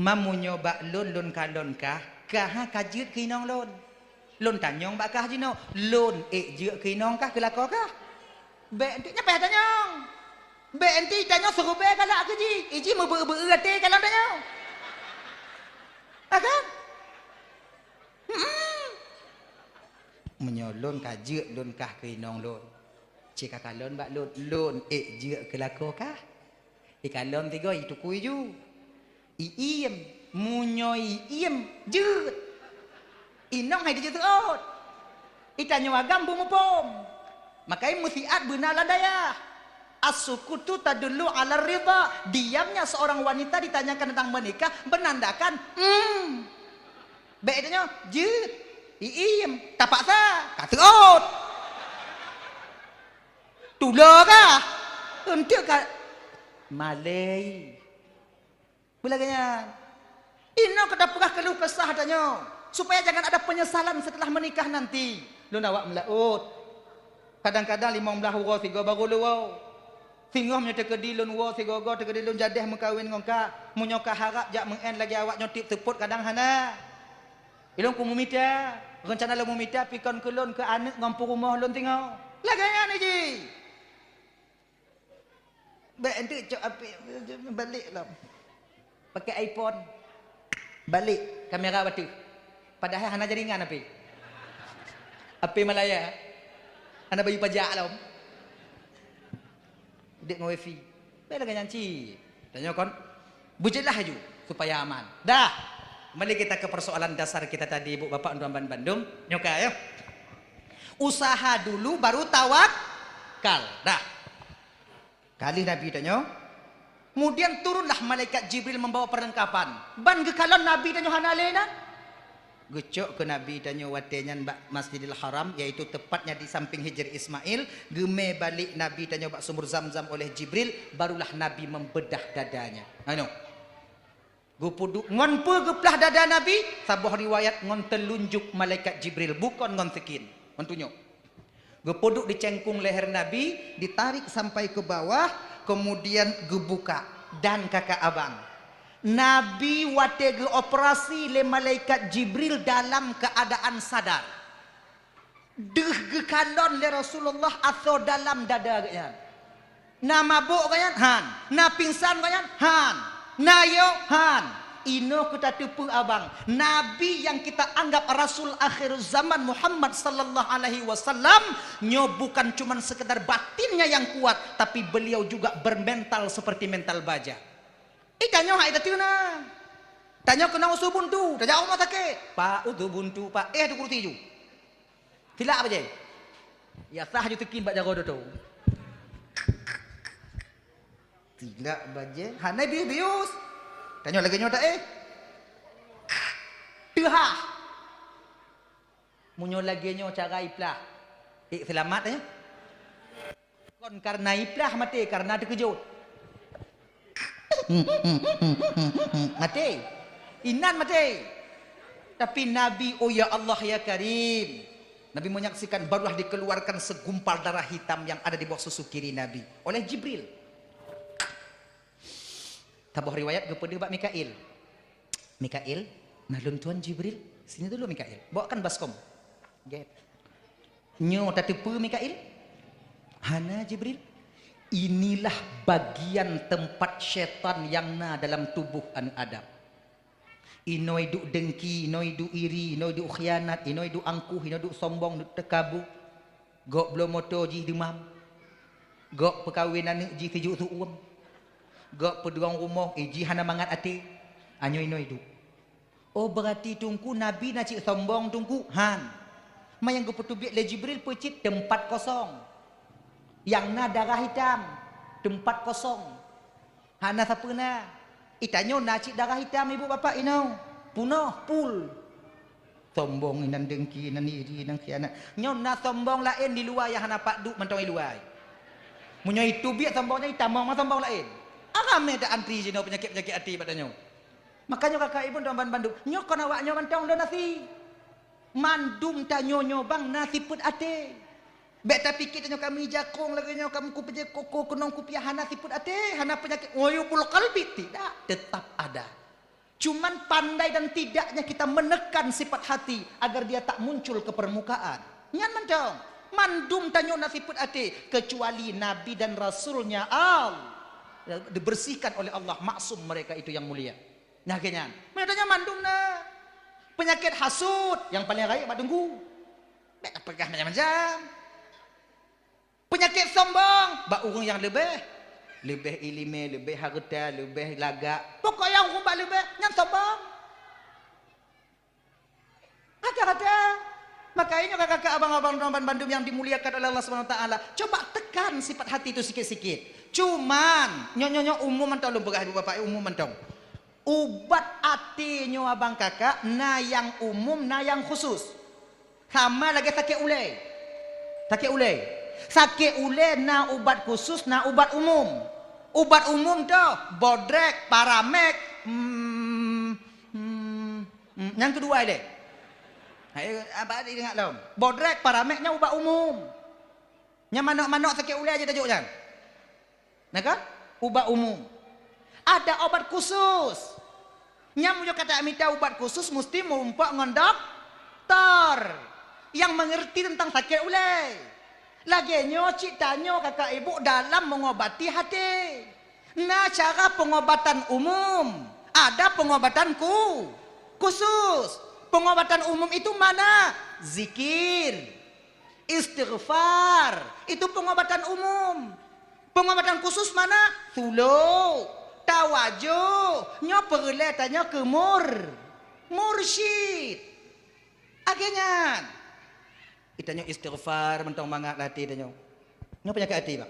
Mamunyo bak lun kalon kah kah kajut kinong lun. Lun tanyong bak kah jino. Lun juk kinong kah kelako kah? Be entiknya payah tanyong. Be enti tanyong suruh be kalak ke ji. Iji mebe-ebe kalon tanyong. Akan? Menyolon kajut lun kah kinong lun. Cik kalon bak lun juk kelako kah? Kalon tiga itu kui ju. Iem munyoi iem jut. Inong hai dia tuot. Itanyo agam bumupom. Makanya musiat benar daya. As-sukutu tadullu ala ridha. Diamnya seorang wanita ditanyakan tentang menikah menandakan bedanya jut. Iem tapak sa katuot. Tula kah? Untuk kah? Malay. Belaganya. Ino kedapurah keluh kesah tanya. Supaya jangan ada penyesalan setelah menikah nanti. Lu nawak melaut. Kadang-kadang 15 huruf 3 baru lu wow. Singoh nya tekedi lun wo sigogo tekedi lun jadeh mengkawin ngongka. Munyoka harap jak mengen lagi awak nyotip teput kadang hana. Ilung ku mumita. Rencana lu mumita pikon ke lun ke anak ngampu rumah lun tinggal. Laganya ni ji. Baik nanti cok api balik lah. Pakai iPhone. Balik kamera batu. Padahal hana jaringan api. Api Malaya. Hana bagi pajak lah. Dek dengan wifi. Baiklah kan nyanci. Tanya kon. Bujitlah ju supaya aman. Dah. Kembali kita ke persoalan dasar kita tadi Ibu Bapak Tuan Bandung. Nyoka ya. Usaha dulu baru tawakal. Dah. Kali Nabi tanya, kemudian turunlah malaikat Jibril membawa perlengkapan. Ban ke kalon Nabi tanya hana lena. Gecok ke Nabi tanya watenyan bak Masjidil Haram, yaitu tepatnya di samping Hijr Ismail. Geme balik Nabi tanya bak sumur Zamzam oleh Jibril, barulah Nabi membedah dadanya. Ano? Gupuduk ngon pe geplah dada Nabi, sabuh riwayat ngon telunjuk malaikat Jibril, bukan ngon sekin. Ngon tunjuk. Gepoduk dicengkung leher Nabi, ditarik sampai ke bawah, kemudian gebuka dan kakak abang. Nabi wate ge operasi le malaikat Jibril dalam keadaan sadar. Deh ge kalon le Rasulullah atau dalam dada ganyan. Na mabuk ganyan han, na pingsan ganyan han, na yo han. Ino kita tipu abang. Nabi yang kita anggap Rasul akhir zaman Muhammad sallallahu alaihi wasallam, nyo bukan cuma sekedar batinnya yang kuat, tapi beliau juga bermental seperti mental baja. Tanya hai datuna. Tanya kena usu buntu, tanya Allah sakit. Pak usu buntu, Pak. Ada kurti ju. Tidak apa je? Ya sah ju tekin bak jago tu. Tidak baje. Hanai bius. Tanya lagi nyoda Tuha. Munyo lagi nyo cara iplah. Selamat ya. Kon karena iplah mati karena terkejut. Mati. Inan mati. Tapi Nabi, oh ya Allah ya Karim. Nabi menyaksikan barulah dikeluarkan segumpal darah hitam yang ada di bawah susu kiri Nabi oleh Jibril. Tabuh riwayat kepada Pak Mikail. Mikail, nalun Tuan Jibril, sini dulu Mikail. Bawakan baskom. Get. Nyo tatipu Mikail. Hana Jibril. Inilah bagian tempat syaitan yang na dalam tubuh anak Adam. Inoi duk dengki, inoi duk iri, inoi duk khianat, inoi duk angkuh, inoi duk sombong, duk tekabu. Gok belum motor ji demam. Gok perkahwinan ji sejuk tu uam. Gok peduang rumah ji hana mangat ati. Anyo inoi duk. Oh berarti tungku Nabi nak cik sombong tungku han. Mayang go petubiak le Jibril pecit tempat kosong. Yang na darah hitam, tempat kosong. Hana siapa na? Itanyo na cik darah hitam ibu bapa ino. Punah pul. Sombong inan dengki inan iri inan khianat. Nyo na sombong lain di luar yang hana pak duk mentong di luar. Munyo itu biak sombongnya hitam mau sombong lain. Arame ada antri jino penyakit-penyakit hati padanya. Makanya kakak ibu tuan bandung, nyo kon awak nyo mentong do nasi. Mandum ta nyo bang nasi put ate. Bek tapi kita nyo kami jakong lagi nyo kamu ku peje koko kenong ku piah hana siput ate, hana penyakit oyupul qalbi tidak, tetap ada. Cuman pandai dan tidaknya kita menekan sifat hati agar dia tak muncul ke permukaan. Nyan mentong, mandum tanyo nasiput ate kecuali nabi dan rasulnya Allah dibersihkan oleh Allah, maksum mereka itu yang mulia. Nah kenyan, menanya mandum na penyakit hasud yang paling raya mak tunggu. Bek pegah macam-macam. Penyakit sombong, bak urang yang lebih ilmu, lebih harta, lebih lagak. Pokok yang urang bak lebih, yang sombong. Ada. Makanya kakak-kakak abang-abang Ramban Bandung yang dimuliakan oleh Allah Subhanahu Wa Taala, coba tekan sifat hati itu sikit-sikit. Cuman, nyonya umum mentong lu berah ibu bapak umum mentong. Ubat hati nyo abang kakak, na yang umum, na yang khusus. Sama lagi sakit ulai. Sakit ule na ubat khusus na ubat umum. Ubat umum tu bodrek, paramek, yang kedua deh. Apa dia ingat lom? Bodrek, parameknya ubat umum. Yang manok-manok sakit ule aja tajuk kan? Nah kan? Ubat umum. Ada obat khusus. Yang mujo kata minta obat khusus mesti mumpuk ngondok dokter yang mengerti tentang sakit ule. Laginya cik tanya kakak ibu dalam mengobati hati. Nah cara pengobatan umum. Ada pengobatan khusus. Pengobatan umum itu mana? Zikir. Istighfar. Itu pengobatan umum. Pengobatan khusus mana? Tulu. Tawajuh. Nyo perle tanya ke mursyid. Akhirnya. Itanya istighfar mentong mangat latih danyo. Nyo penyakit hati bang.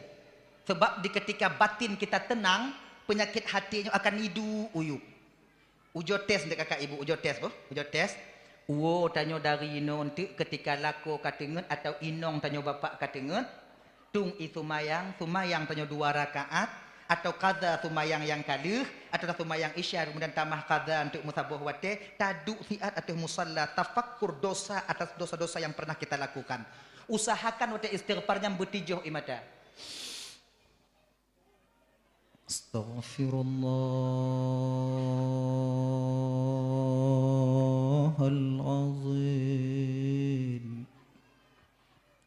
Sebab di ketika batin kita tenang, penyakit hatinya akan hidu uyup. Ujo tes ndek kakak ibu, ujo tes boh, ujo tes. Uwo tanyo dari ino untuk ketika lako katengen atau inong tanyo bapak katengen, tung itu sumayang tanyo 2 rakaat atau qadha sumayang yang kalih atau sumayang isya kemudian tambah qadha untuk musabah wate taduk siat atau musalla tafakkur dosa atas dosa-dosa yang pernah kita lakukan. Usahakan wate istighfarnya bertijuh imada. Astaghfirullahalazim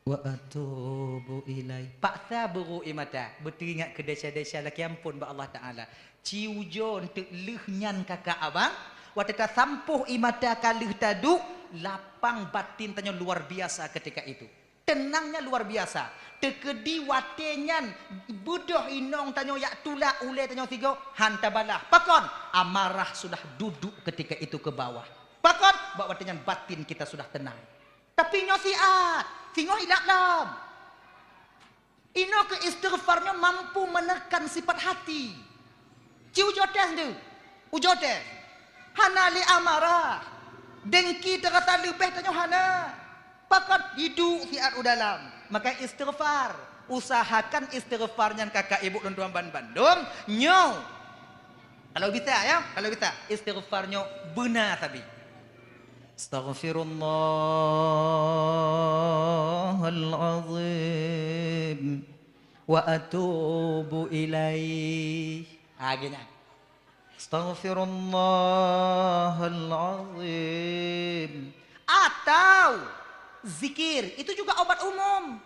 wa atubu ilai. Paksa buru imata berteringat ke desa-desa laki ampun ba Allah Taala. Ciujo untuk lehnyan kakak abang waktu ta sampuh imata kalih tadu lapang batin tanya luar biasa ketika itu. Tenangnya luar biasa. Tekedi watenyan budoh inong tanyo yak tulak ule tanyo tiga hantabalah. Pakon amarah sudah duduk ketika itu ke bawah. Pakon bawa watenyan batin kita sudah tenang. Tapi nyo siat, singo hilak lam. Ino ke istighfarnya mampu menekan sifat hati. Ciu jotes tu, ujotes. Hana li amarah. Dengki terasa lebih tanyo hana. Pakat hidup siat udalam. Maka istighfar. Usahakan istighfarnya kakak ibu dan tuan Bandung. Nyo. Kalau bisa ya. Kalau bisa. Istighfarnya benar tadi. Astaghfirullahalazim. Wa atubu ilaih. Gini. Astaghfirullahalazim. Atau zikir, itu juga obat umum.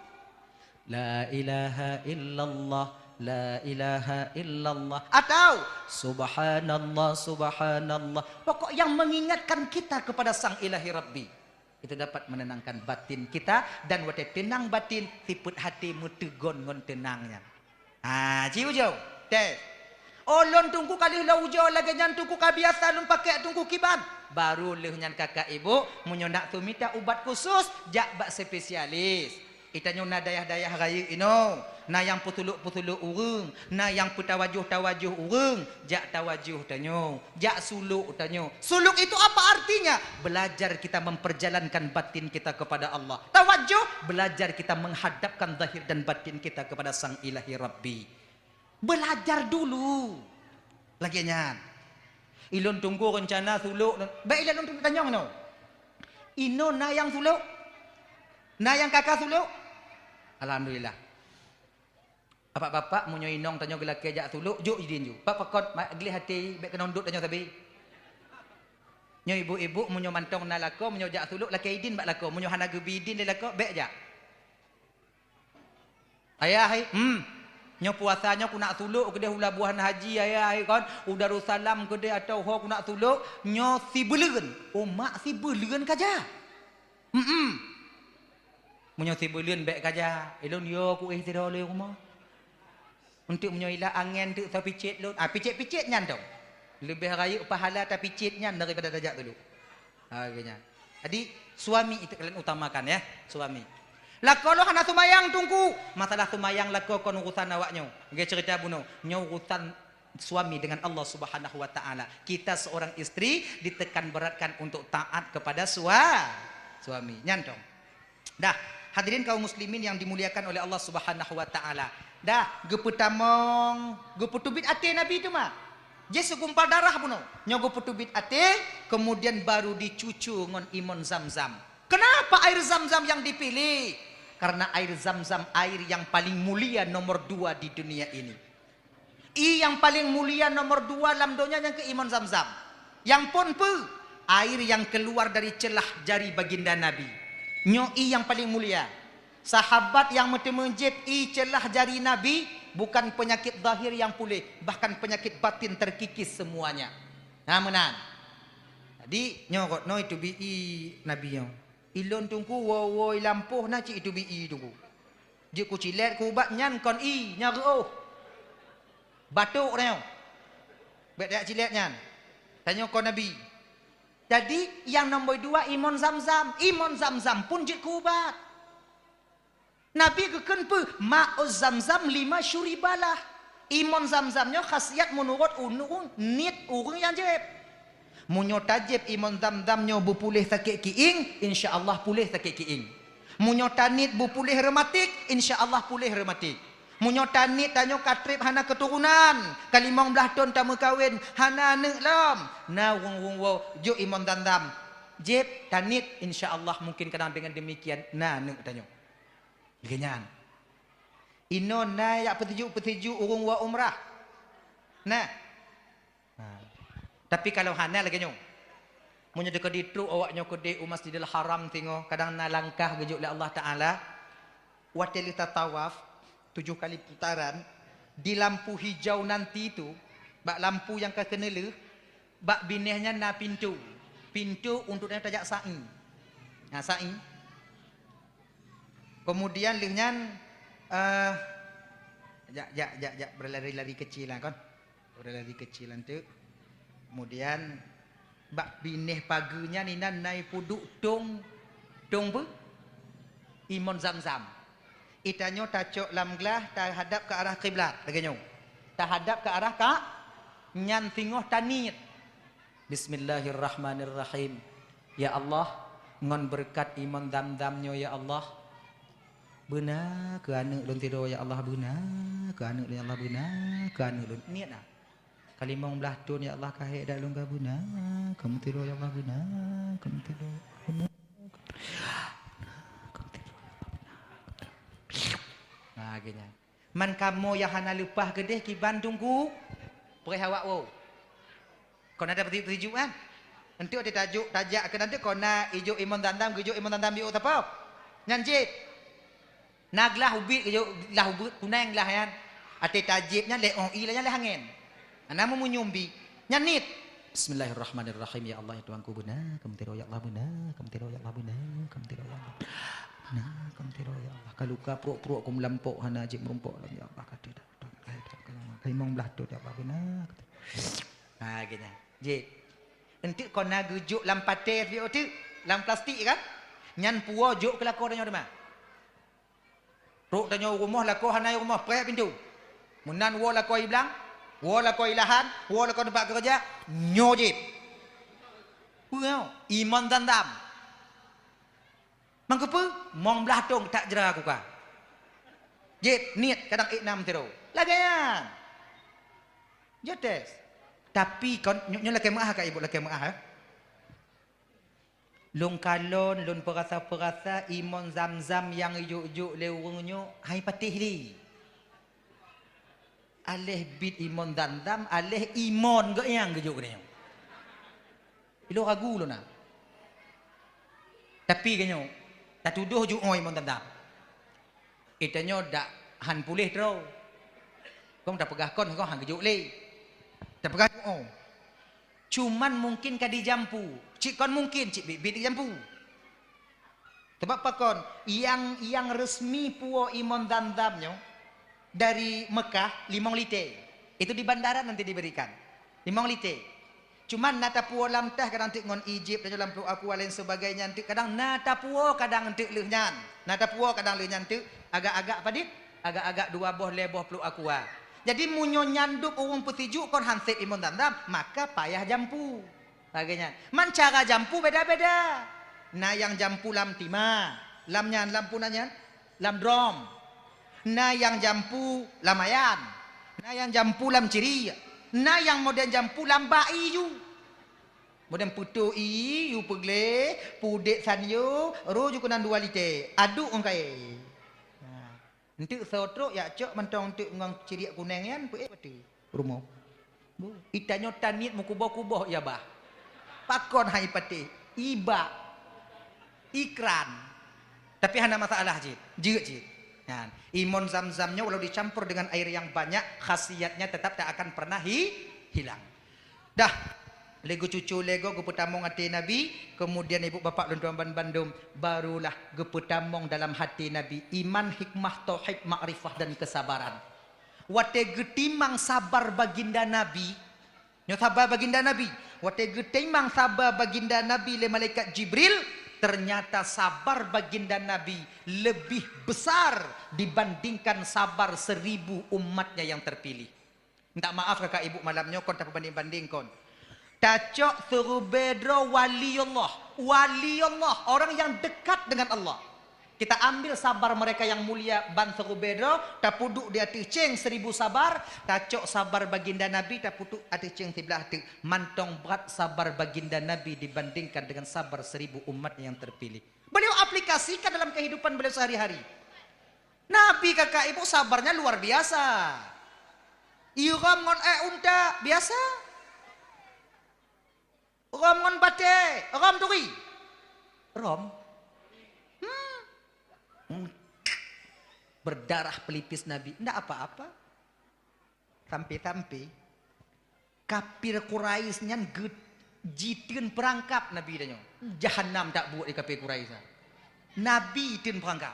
La ilaha illallah la ilaha illallah, atau subhanallah subhanallah. Pokok yang mengingatkan kita kepada sang ilahi Rabbi, itu dapat menenangkan batin kita, dan waktu tenang batin siput hatimu tegon ngon tenangnya. Ciu jauh teh olon tungku kali lau jauh lagi nyan tungku kabiasa lun pakai tungku kiban, baru leh nyan kakak ibu menyonak tu minta ubat khusus jak bak spesialis. Itanyo na dayah-dayah raya ino, na yang putuluk-putuluk urung, na yang putawajuh-tawajuh urung, jak tawajuh tanyo, jak suluk tanyo. Suluk itu apa artinya? Belajar kita memperjalankan batin kita kepada Allah. Tawajuh, belajar kita menghadapkan zahir dan batin kita kepada sang ilahi Rabbi. Belajar dulu. Laginya, ilon tunggu rencana suluk. Baik ilon tunggu tanyong no. Ino na yang suluk, na yang kakak suluk. Alhamdulillah. Bapak-bapak munyo inong tanyo gelake jak suluk juk idin ju. Pak pakot geli hati bek kena undut tanyo sabi. Nyo ibu-ibu munyo mantong na lako munyo jak suluk lake idin bak lako munyo hana gebi idin le lako bek jak. Ayah hai nyo puasanya ku nak suluk ke dia hula buah haji ayah hai kan udah salam ke dia atau ho ku nak suluk nyo si beleun. Oh mak si beleun kaja. Munyo si beleun bek kaja. Elon yo ku tido le rumah. Untuk menyoilah angin tu tapi picit lu. Picit-picit nyan dong. Lebih raya pahala tapi picit nyan daripada dajak dulu. Agaknya. Jadi suami itu kalian utamakan ya, suami. Lah kalau hana sumayang tungku, masalah sumayang lah kau kon urusan awaknya. Ngai cerita buno, nyo urusan suami dengan Allah Subhanahu wa taala. Kita seorang istri ditekan beratkan untuk taat kepada suami. Nyan dong. Dah, hadirin kaum muslimin yang dimuliakan oleh Allah Subhanahu wa taala. Dah, gepetamong, geputubit ate Nabi itu mah. Dia segumpal darah puno. Nyo geputubit ate, kemudian baru dicucu ngon imon Zamzam. Kenapa air Zamzam yang dipilih? Karena air Zamzam air yang paling mulia nomor 2 di dunia ini. Yang paling mulia nomor 2 dalam dunia yang ke imon Zamzam. Yang pun air yang keluar dari celah jari baginda Nabi. Nyo yang paling mulia. Sahabat yang menjit celah jari Nabi bukan penyakit zahir yang pulih, bahkan penyakit batin terkikis semuanya. Nah menan. Jadi nyokot no itu bi Nabi yang ilon tungku wo lampuh na ci itu bi tungku. Je ku cilet ku ubat nyan kon nyaru batuk nyo. Bet dak cilet nyan. Tanya kon Nabi. Jadi yang nombor 2 imon Zamzam. Imon Zamzam pun je ku ubat. Nabi keken ma'uz Zamzam 5 syuribalah. Imon Zamzamnya khasiat menurut nit urung yang jeb. Munyo tajib imon Zamzamnya berpulih sakit kiing, insya-Allah pulih sakit kiing. Munyo tanit berpulih rematik, insya-Allah pulih rematik. Munyo tanit tanyo katrip hana keturunan, kalimong belah ton tamu kawin hana neuk lam. Na wong jo imon Zamzam. Jeb tanit insya-Allah mungkin kadang dengan demikian na neuk tanyo. Genyan. Ino na yak petiju urung wa umrah. Nah. Tapi kalau hana lagi nyong. Munyo deka ditru awaknya ke di Masjidil Haram tingo kadang na langkah gejuk oleh Allah taala. Watel tawaf 7 kali putaran di lampu hijau nanti itu, bak lampu yang kena leh, bak binehnya na pintu. Pintu untuk dia tajak sa'i. Nah, sa'i. Kemudian lihnya berlari-lari kecilan kan. Berlari kecilan tu. Kemudian bak bineh pagunya nina naik puduk dong bu imon Zamzam. Itanyo tacok lamglah tahadap ke arah kiblat laginyo. Tahadap ke arah ka nyan tingoh tanit. Bismillahirrahmanirrahim. Ya Allah, ngon berkat imon Zamzamnyo ya Allah. Benar ke anak lun tidur ya Allah, benar ke anak ya Allah, benar ke anak lun niat nah kalimong belah tun ya Allah kahek dak lun ka benar kamu tidur ya Allah, benar kamu tidur benar kamu tidur nah gini man kamu ya hana lupah gedeh ki Bandung ku perih awak wo kau ada petunjuk kan nanti ada tajuk tajak ke nanti kau na ijo imon tandam gejo imon tandam biu tapau nyanjit naglah ubit lah ubit kunang lah yan Ate tajibnya le oi lah le angin. Nama munyumbi. Nyanit. Bismillahirrahmanirrahim. Ya Allah ya Tuhanku benar. Kamtiro ya Allah benar. Kamtiro ya Allah benar. Kamtiro ya Allah. Nah, kamtiro ya Allah. Kalau ka pro-pro kum lampok hana ajib merumpok lam ya Allah kata dah. Kaimong belah tu ya Allah benar. Ha gini. Je. Enti kau nak gujuk lam pater dia tu, lam plastik kan? Nyan puo juk ke lako danyo dema. Ruk danyo rumah lako hanai rumah prek pintu. Munan wo lako iblang, wo lako ilahan, wo lako tempat kerja, nyojib. Puau, iman dandam. Mangkepe mong belah tong tak jera aku ka. Jit niat kadang iknam tiro. Lagayan. Jotes. Tapi kon nyo laki maah ka ibu laki maah. Lung kalon, lun perasa-perasa iman zam-zam yang juk-juk lewungnya hai patih li. Aleh bit iman dandam, aleh iman ke yang gejuk ni. Ilo ragu lo na. Tapi kanyo tak tuduh juk oi iman dandam. Itanyo dak han pulih tro. Kau dak pegah kon kau han gejuk li. Tak pegah oh. Cuman mungkin kadi jampu. Cik kon mungkin cik bibit jampu. Sebab apa kon? Yang resmi puo iman dandamnya dari Mekah 5 liter. Itu di bandara nanti diberikan. 5 liter. Cuman nata puo lam tah kadang tik ngon Egypt dan dalam aku lain sebagainya nanti kadang nata puo kadang nanti lehnyan. Nata puo kadang lehnyan tu agak-agak apa dit? Agak-agak 2 boh leboh peluk aku. Jadi munyo nyanduk urung petiju kon hansip imun dandam, maka payah jampu. Bagainya. Man cara jampu beda-beda. Nah yang jampu lam timah, lamnya lam punanya, lam drum. Nah yang jampu lamayan. Nah yang jampu lam ciri. Nah yang modern jampu lam bai ju. Modern putu i, yu pegle, pudek sanyo, ro ju kunan 2 liter. Aduk orang kaya. Untuk sotro ya cok mentong untuk ngang ciriak kuning yan pu pati rumah. Bu, itanyo tanit mukuboh-kuboh ya bah. Pakon hai pati iba ikran. Tapi hana masalah jid. Jid. Nah, imun zam-zamnya walau dicampur dengan air yang banyak khasiatnya tetap tak akan pernah hilang. Dah lego cucu lego gepetamong hati Nabi, kemudian ibu bapak dan tuan Bandung barulah gepetamong dalam hati Nabi iman, hikmah, tauhid, makrifah dan kesabaran. Wate getimang sabar baginda Nabi, nyo sabar baginda Nabi. Wate getimang sabar baginda Nabi le malaikat Jibril, ternyata sabar baginda Nabi lebih besar dibandingkan sabar 1000 umatnya yang terpilih. Minta maaf kakak ibu malamnya kon tak banding-banding kon. Tacok suruh bedro waliullah. Waliullah. Orang yang dekat dengan Allah. Kita ambil sabar mereka yang mulia. Ban suruh bedro. Tak puduk di atas ceng 1000 sabar. Tacok sabar baginda Nabi. Tak puduk atas ceng sebelah atas. Mantong berat sabar baginda Nabi dibandingkan dengan sabar 1000 umat yang terpilih. Beliau aplikasikan dalam kehidupan beliau sehari-hari. Nabi kakak ibu sabarnya luar biasa. Iram ngon unta biasa. Rom ngon bate, rom turi. Rom. Berdarah pelipis Nabi. Tidak apa-apa. Sampai-sampai kafir Quraisy nyan jitun perangkap Nabi danyo. Jahannam tak buat di kafir Quraisy. Nabi tun perangkap.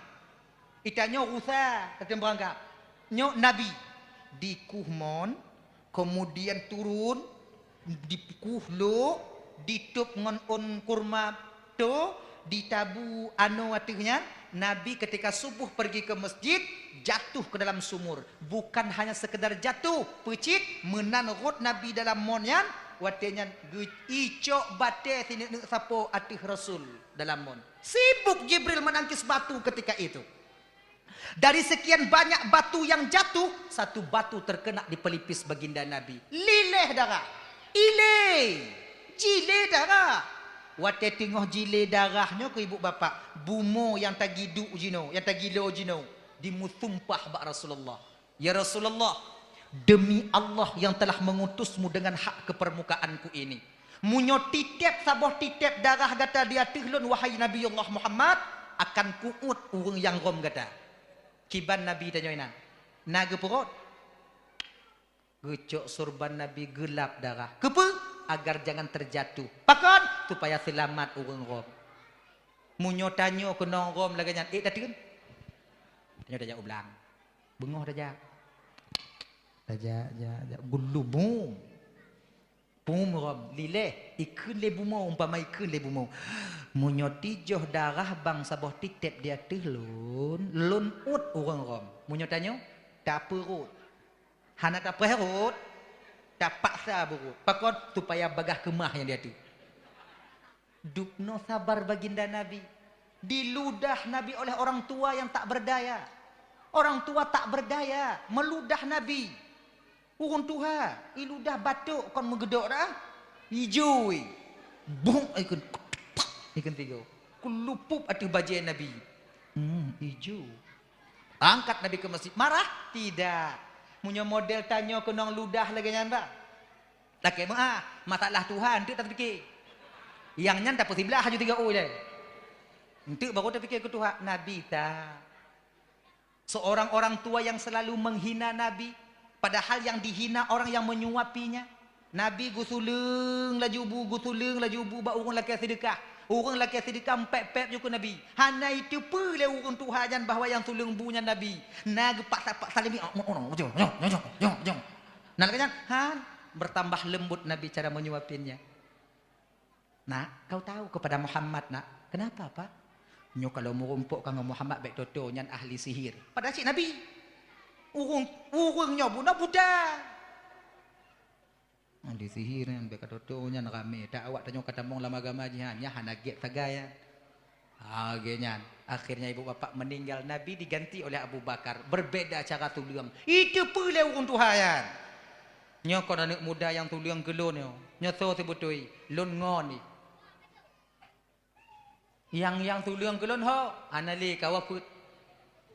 Itanyo rusa tun perangkap. Nyo Nabi dikuhmon, kemudian turun dikuhlo, ditup ngon on kurma to, ditabu anu atuhnya. Nabi ketika subuh pergi ke masjid, jatuh ke dalam sumur. Bukan hanya sekedar jatuh, pecit, menanrut Nabi dalam monyan, watenya icok bate sini sapo atuh Rasul dalam mon. Sibuk Jibril menangkis batu ketika itu. Dari sekian banyak batu yang jatuh, satu batu terkena di pelipis baginda Nabi. Lileh darah. Jile darah. Wate tengah jile darahnya ke ibu bapa. Bumo yang tagidu jino, yang tagilo jino. Dimutumpah bak Rasulullah. Ya Rasulullah, demi Allah yang telah mengutusmu dengan hak ke permukaanku ini. Munyo titip saboh titip darah gata dia tihlun wahai Nabi Allah Muhammad, akan kuut urung yang rom gata. Kiban Nabi tanyo inan. Naga perut. Gecok surban Nabi gelap darah. Kepa? Agar jangan terjatuh. Pakon supaya selamat orang Rom. Munyo tanyo ke nong Rom lagi nyan. Tadi kan? Tanyo dah jauh ulang. Bengoh dah jak. Dah jak. Gulu bum. Bum Rom. Lileh. Ikun lebu mau. Umpama ikun lebu mau. Munyo tijoh darah bang saboh titip dia lun. Lun ut orang Rom. Munyo tanyo. Tak perut. Hana tak perut, tak paksa burut. Pakon supaya bagah kemah yang dia tu. Dupno sabar baginda Nabi. Diludah Nabi oleh orang tua yang tak berdaya. Orang tua tak berdaya, meludah Nabi. Urun tua, iludah batuk kon menggedok dah. Hijau. Bung ikun tiga. Kulupup atu baju Nabi. Hijau. Angkat Nabi ke masjid. Marah? Tidak. Punya model tanya ke nong ludah lagi nyan ba. Laki masalah Tuhan tu tak fikir. Yang nyan tak posible haju 3 je. Untuk baru tak fikir ke Tuhan. Nabi tak. Seorang orang tua yang selalu menghina Nabi, padahal yang dihina orang yang menyuapinya. Nabi gusulung laju bu ba urang laki sedekah. Orang laki sedekah pep juga Nabi. Hana itu pula urang Tuhan bahawa yang sulung bunya Nabi. Nag pak salimi jom. Nah kan han bertambah lembut Nabi cara menyuapinnya. Nah, kau tahu kepada Muhammad nak, kenapa Pak? Nyo kalau merumpuk kang Muhammad baik toto nyan ahli sihir. Pada si Nabi. Urang nyo buna budak. Di sihir yang beka totonya rame tak awak tanya kata mong lama agama jihan ya hanagek tagaya agenyan akhirnya ibu bapak meninggal Nabi diganti oleh Abu Bakar berbeda cara tuliang itu pula urang Tuhan nyo kon anak muda yang tuliang gelon nyo so sebutui lon ngoni yang tuliang gelon ho anali kawaput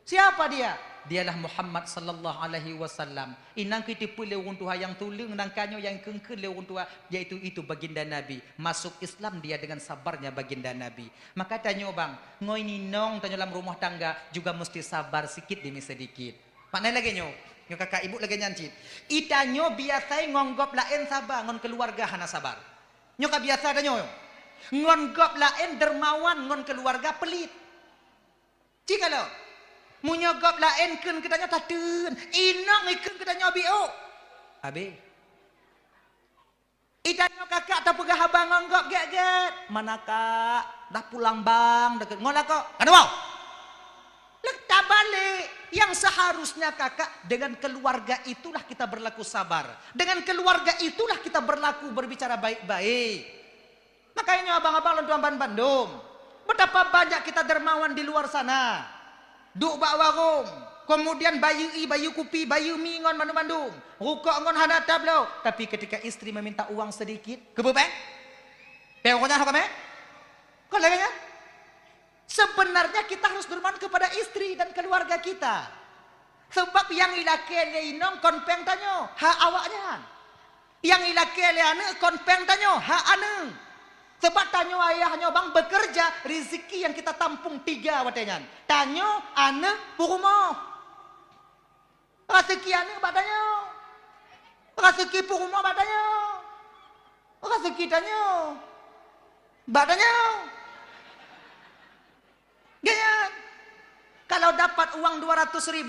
siapa dia. Dialah Muhammad sallallahu alaihi wasallam. Inang kita pula urang Tuhan yang tuling nang kanyo yang kengkel le urang Tuhan yaitu itu baginda Nabi. Masuk Islam dia dengan sabarnya baginda Nabi. Maka tanyo bang, ngoi ni nong tanyo dalam rumah tangga juga mesti sabar sikit demi sedikit. Panai lagi nyo kakak ibu lagi nyancit. Itanyo biasa ngonggop lain sabar ngon keluarga hana sabar. Nyo ka biasa tanyo. Ngonggop lain dermawan ngon keluarga pelit. Jika lo munyogop lain kun ketanya tatun inang ikun ketanya bio abi itanyo kakak tak pegah abang ngonggop get mana kak dah pulang bang deket ngolah kok kan mau letak balik yang seharusnya kakak dengan keluarga itulah kita berlaku sabar dengan keluarga itulah kita berlaku berbicara baik-baik makanya abang-abang lontuan Bandung betapa banyak kita dermawan di luar sana duk bak warung, kemudian bayu kupi, bayu mingon Bandung. Rukuk ngon hana tablo. Tapi ketika istri meminta uang sedikit, kebebek? Peokonya apa me? Kau lagi kan? Sebenarnya kita harus dermawan kepada istri dan keluarga kita. Sebab yang ilake le inong konpeng tanyo, hak awaknya. Yang ilake le ane konpeng tanyo, hak ane. Sebab tanyo ayahnya bang bekerja rezeki yang kita tampung 3 watengan. Tanyo anak purumo. Rezeki anak badanyo. Rezeki purumo badanyo. Rezeki tanyo badanyo. Ganyan. Kalau dapat uang 200.000,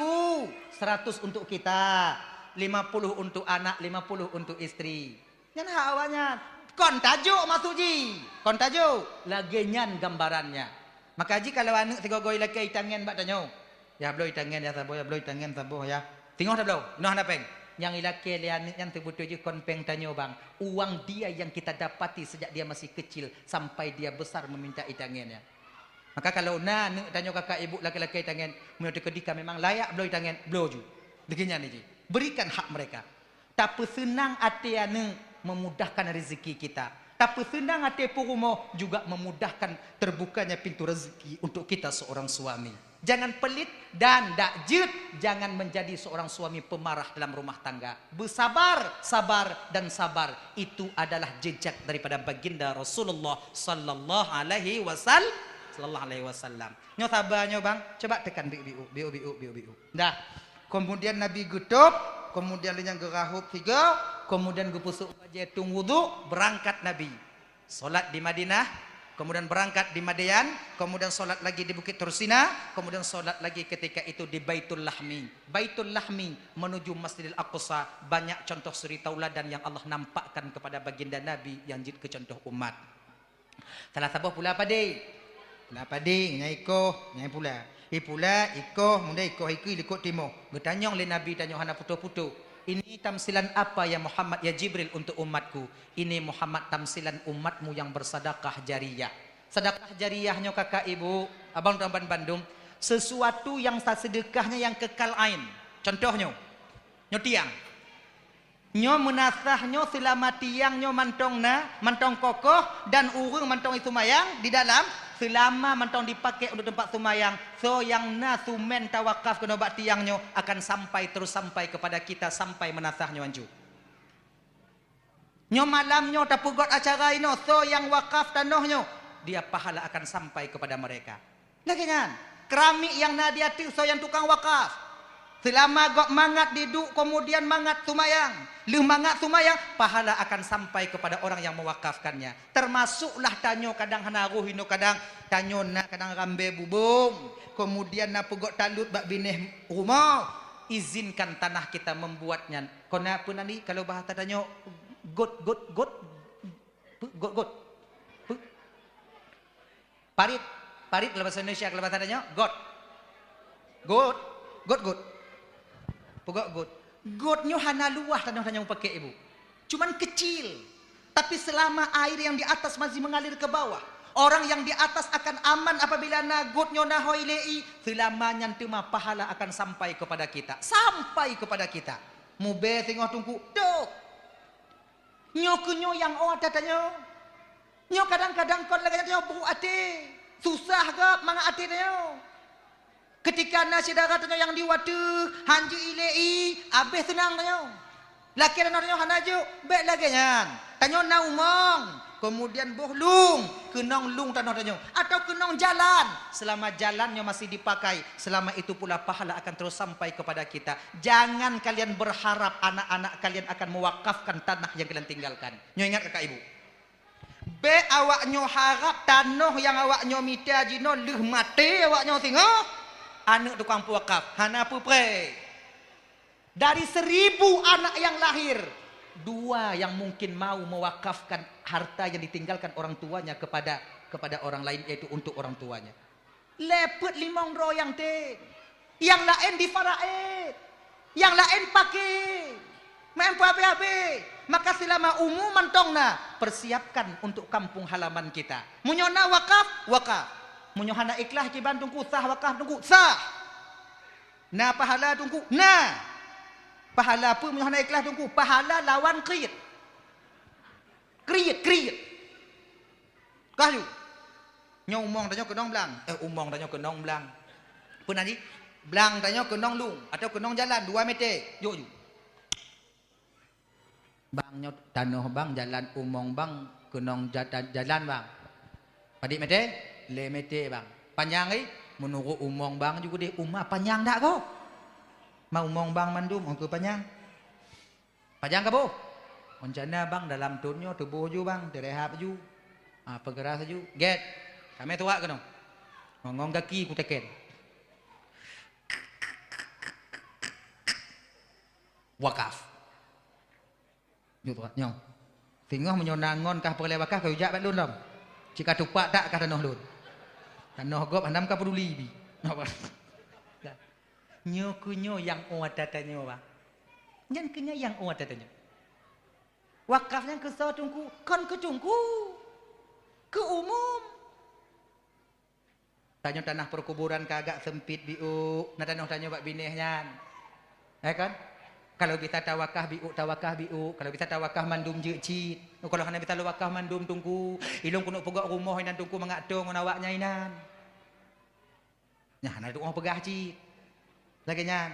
100 untuk kita, 50 untuk anak, 50 untuk istri. Yang hak awaknya. Kon tajuk masuji, kon tajuk lagi nyan gambarannya. Maka ji kalau anak segogoi lagi itangan bak tanyo. Ya bloi tangan ya sabo ya bloi tangan sabo ya. Tengok dah blau. Noh handapeng. Yang ilake le anak yang terbutuh je kon peng tanyo bang. Uang dia yang kita dapati sejak dia masih kecil sampai dia besar meminta itangannya. Maka kalau nak tanyo kakak ibu laki-laki itangan, menurut kedika memang layak bloi tangan, blau ju. Begini ni ji. Berikan hak mereka. Tapi senang hati ane memudahkan rezeki kita. Tapi senang hati purumo juga memudahkan terbukanya pintu rezeki untuk kita seorang suami. Jangan pelit dan dak jut. Jangan menjadi seorang suami pemarah dalam rumah tangga. Bersabar, sabar dan sabar. Itu adalah jejak daripada baginda Rasulullah sallallahu alaihi wasallam. Nyo sabar nyo bang, coba tekan biu. Dah. Kemudian Nabi gutup kemudian yang gerahub 3, kemudian gepusuk bajetung wudu, berangkat Nabi. Solat di Madinah, kemudian berangkat di Madian, kemudian solat lagi di Bukit Tursina, kemudian solat lagi ketika itu di Baitul Lahmi. Baitul Lahmi menuju Masjidil Aqsa, banyak contoh suri tauladan yang Allah nampakkan kepada baginda Nabi yang jid ke contoh umat. Salah sabah pula apa deh? Pula apa deh? Nyai ikoh, nyai pula. Pula ikoh, munda ikoh ikut timur. Bertanya oleh Nabi, tanya hana putu-putu. Ini tamsilan apa ya Muhammad ya Jibril untuk umatku? Ini Muhammad tamsilan umatmu yang bersedekah jariyah. Sedekah jariyahnya kakak ibu, abang Ramban Bandung, sesuatu yang sedekahnya yang kekal ain. Contohnya, nyo tiang. Nyo menasahnya selama tiangnya mantong kokoh dan urung mantong itu mayang di dalam selama mantong dipakai untuk tempat sumayang. So yang na sumen tawakaf kena bak tiangnya akan sampai terus sampai kepada kita sampai menasahnya anju. Nyo malamnya tapugot acara ini so yang wakaf tanahnya dia pahala akan sampai kepada mereka. Lagi kan keramik yang nadiati so yang tukang wakaf. Selama gok mangat diduk kemudian mangat sumayang, lu mangat sumayang, pahala akan sampai kepada orang yang mewakafkannya. Termasuklah tanyo kadang hanaruh ino kadang tanyo na kadang rambe bubung, kemudian na pegok talut bak bineh rumah, izinkan tanah kita membuatnya. Kona apa nanti kalau bahasa tanyo got parit kalau bahasa Indonesia kalau bahasa tanyo got pegok got. Gotnya hana luah tanah-tanah yang pakai ibu. Cuman kecil. Tapi selama air yang di atas masih mengalir ke bawah. Orang yang di atas akan aman apabila na gotnya na hoilei. Selamanya tema pahala akan sampai kepada kita. Sampai kepada kita. Mube tengok tunggu. Dok. Nyo yang ada tanya. Nyo kadang-kadang kau lagi tanya bu ate. Susah ke manga ate tanya. Ketika nasi darah tanya yang diwatu, hanju ilei, abis tenang tanya. Laki dan orang yang hanaju, baik lagi nyan. Tanya na umong, kemudian bohlung, kenong lung tanya. Atau kenong jalan, selama jalannya masih dipakai, selama itu pula pahala akan terus sampai kepada kita. Jangan kalian berharap anak-anak kalian akan mewakafkan tanah yang kalian tinggalkan. Nyo ingat kakak ibu. Be awaknya harap tanah yang awaknya mita jino leh mati awaknya tengok. Anak tukang wakaf, hana pupre. Dari 1000 anak yang lahir, 2 yang mungkin mau mewakafkan harta yang ditinggalkan orang tuanya kepada orang lain, yaitu untuk orang tuanya. Lepet 5 royang te, yang lain di faraid, yang lain pakai, mempu abe-abe. Maka selama umum mantongna, persiapkan untuk kampung halaman kita. Munyona wakaf. Munyohana ikhlas kiban tungku sah wakaf tungku sah. Na pahala tungku na. Pahala pun munyohana ikhlas tungku pahala lawan kriyat. Kriyat. Kahyu. Nyo umong tanyo kenong belang. Umong tanyo kenong belang. Pun nanti belang tanyo kenong lung atau kenong jalan 2 meter. Yuk. Bang nyo tanah bang jalan umong bang kenong jalan bang. Padik meter? Lemete bang, panjang menurut umong bang juga deh umah panjang tak kau? Mau umong bang mandum, ongko panjang ke boh? Rencana bang dalam tunyo tubuh ju bang, terehap ju, pergerak ju, get, kami tua ke no, ngong kaki ku teken, wakaf, ju tua nyong, tinggal menyonangon kah perle wakaf kau jak balun dom, jika tupak tak kah tanah lun. Tanah gop handam ka peduli bi. Napa? Nyo kunyo yang owatatanya wa. Nyan kenya yang owatatanya. Wakafnya ke saw tungku, kon ke tungku. Ke umum. Tanya tanah perkuburan kagak sempit biu, na tanah bak binehnya. Kan? Kalau kita tawakah biu, kalau kita tawakah mandum je cit. Kalau hana kita wakah mandum tungku, ilung kuno pegak rumah inan tungku mengatong awaknya inan. Nya hana tu orang pegah cit. Lagi nyan.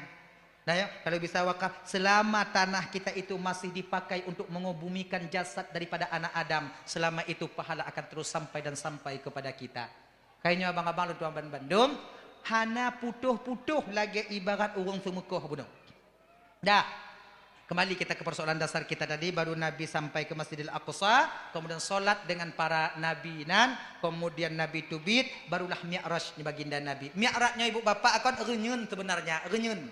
Nah ya, kalau bisa wakaf selama tanah kita itu masih dipakai untuk mengobumikan jasad daripada anak Adam, selama itu pahala akan terus sampai dan sampai kepada kita. Kayaknya abang-abang lu tuan Bandung, hana putuh-putuh lagi ibarat urang semukoh bunuh. Dah, Kembali kita ke persoalan dasar kita tadi. Baru Nabi sampai ke Masjidil Aqsa, kemudian solat dengan para nabi nan, kemudian Nabi tubit, barulah Mi'raj baginda Nabi. Mi'rajnya ibu bapak akan renyun sebenarnya, renyun.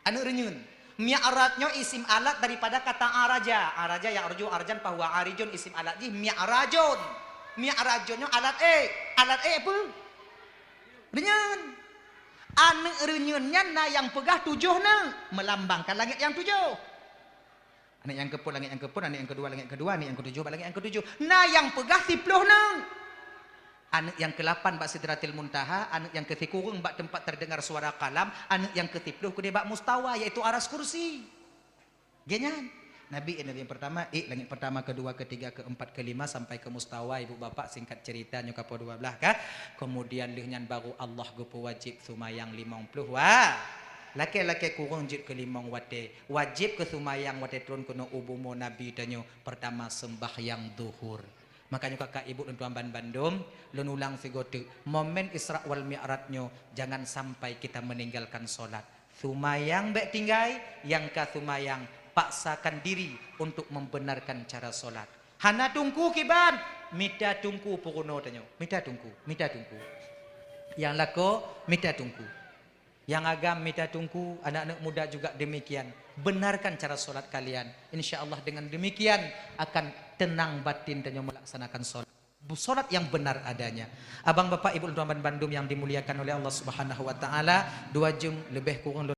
Anu renyun. Mi'rajnya isim alat daripada kata araja. Araja ya arju arjan bahwa arijun isim alat ji mi'rajun. Mi'rajunnya alat apa? Renyun. Anu renyunnya na yang pegah 7 na melambangkan langit yang 7. Anak yang ke-10 langit yang ke-10, anak yang kedua langit yang kedua, anak yang ke-7 langit yang ke-7. Na yang pegah 10 na. Anak yang ke-8 bak Sidratil Muntaha, anak yang ke-10 bak tempat terdengar suara kalam, anak yang ke-10 kude bak mustawa yaitu aras kursi. Genyan. Nabi yang pertama, langit pertama, kedua, ketiga, keempat, kelima sampai ke mustawa ibu bapak singkat cerita nyuka po 12 kah. Kemudian lihnyan baru Allah gopo wajib sumayang 50 wah. Laki-laki kurang jid ke 5 wate. Wajib ke sumayang wate turun kuno ubumo Nabi danyo pertama sembahyang duhur. Makanya kakak ibu dan tuan Bandung lun ulang sigote momen Isra wal Mi'rajnyo jangan sampai kita meninggalkan solat. Sumayang bek tinggai yang ka sumayang paksakan diri untuk membenarkan cara solat. Hana tungku kiban, mita tungku pukuno tanyo, mita tungku. Yang lako mita tungku. Yang agam mita tungku, anak-anak muda juga demikian. Benarkan cara solat kalian. Insya Allah dengan demikian akan tenang batin tanyo melaksanakan solat. Solat yang benar adanya. Abang bapak ibu tuan Bandung yang dimuliakan oleh Allah Subhanahu wa taala, 2 jam lebih kurang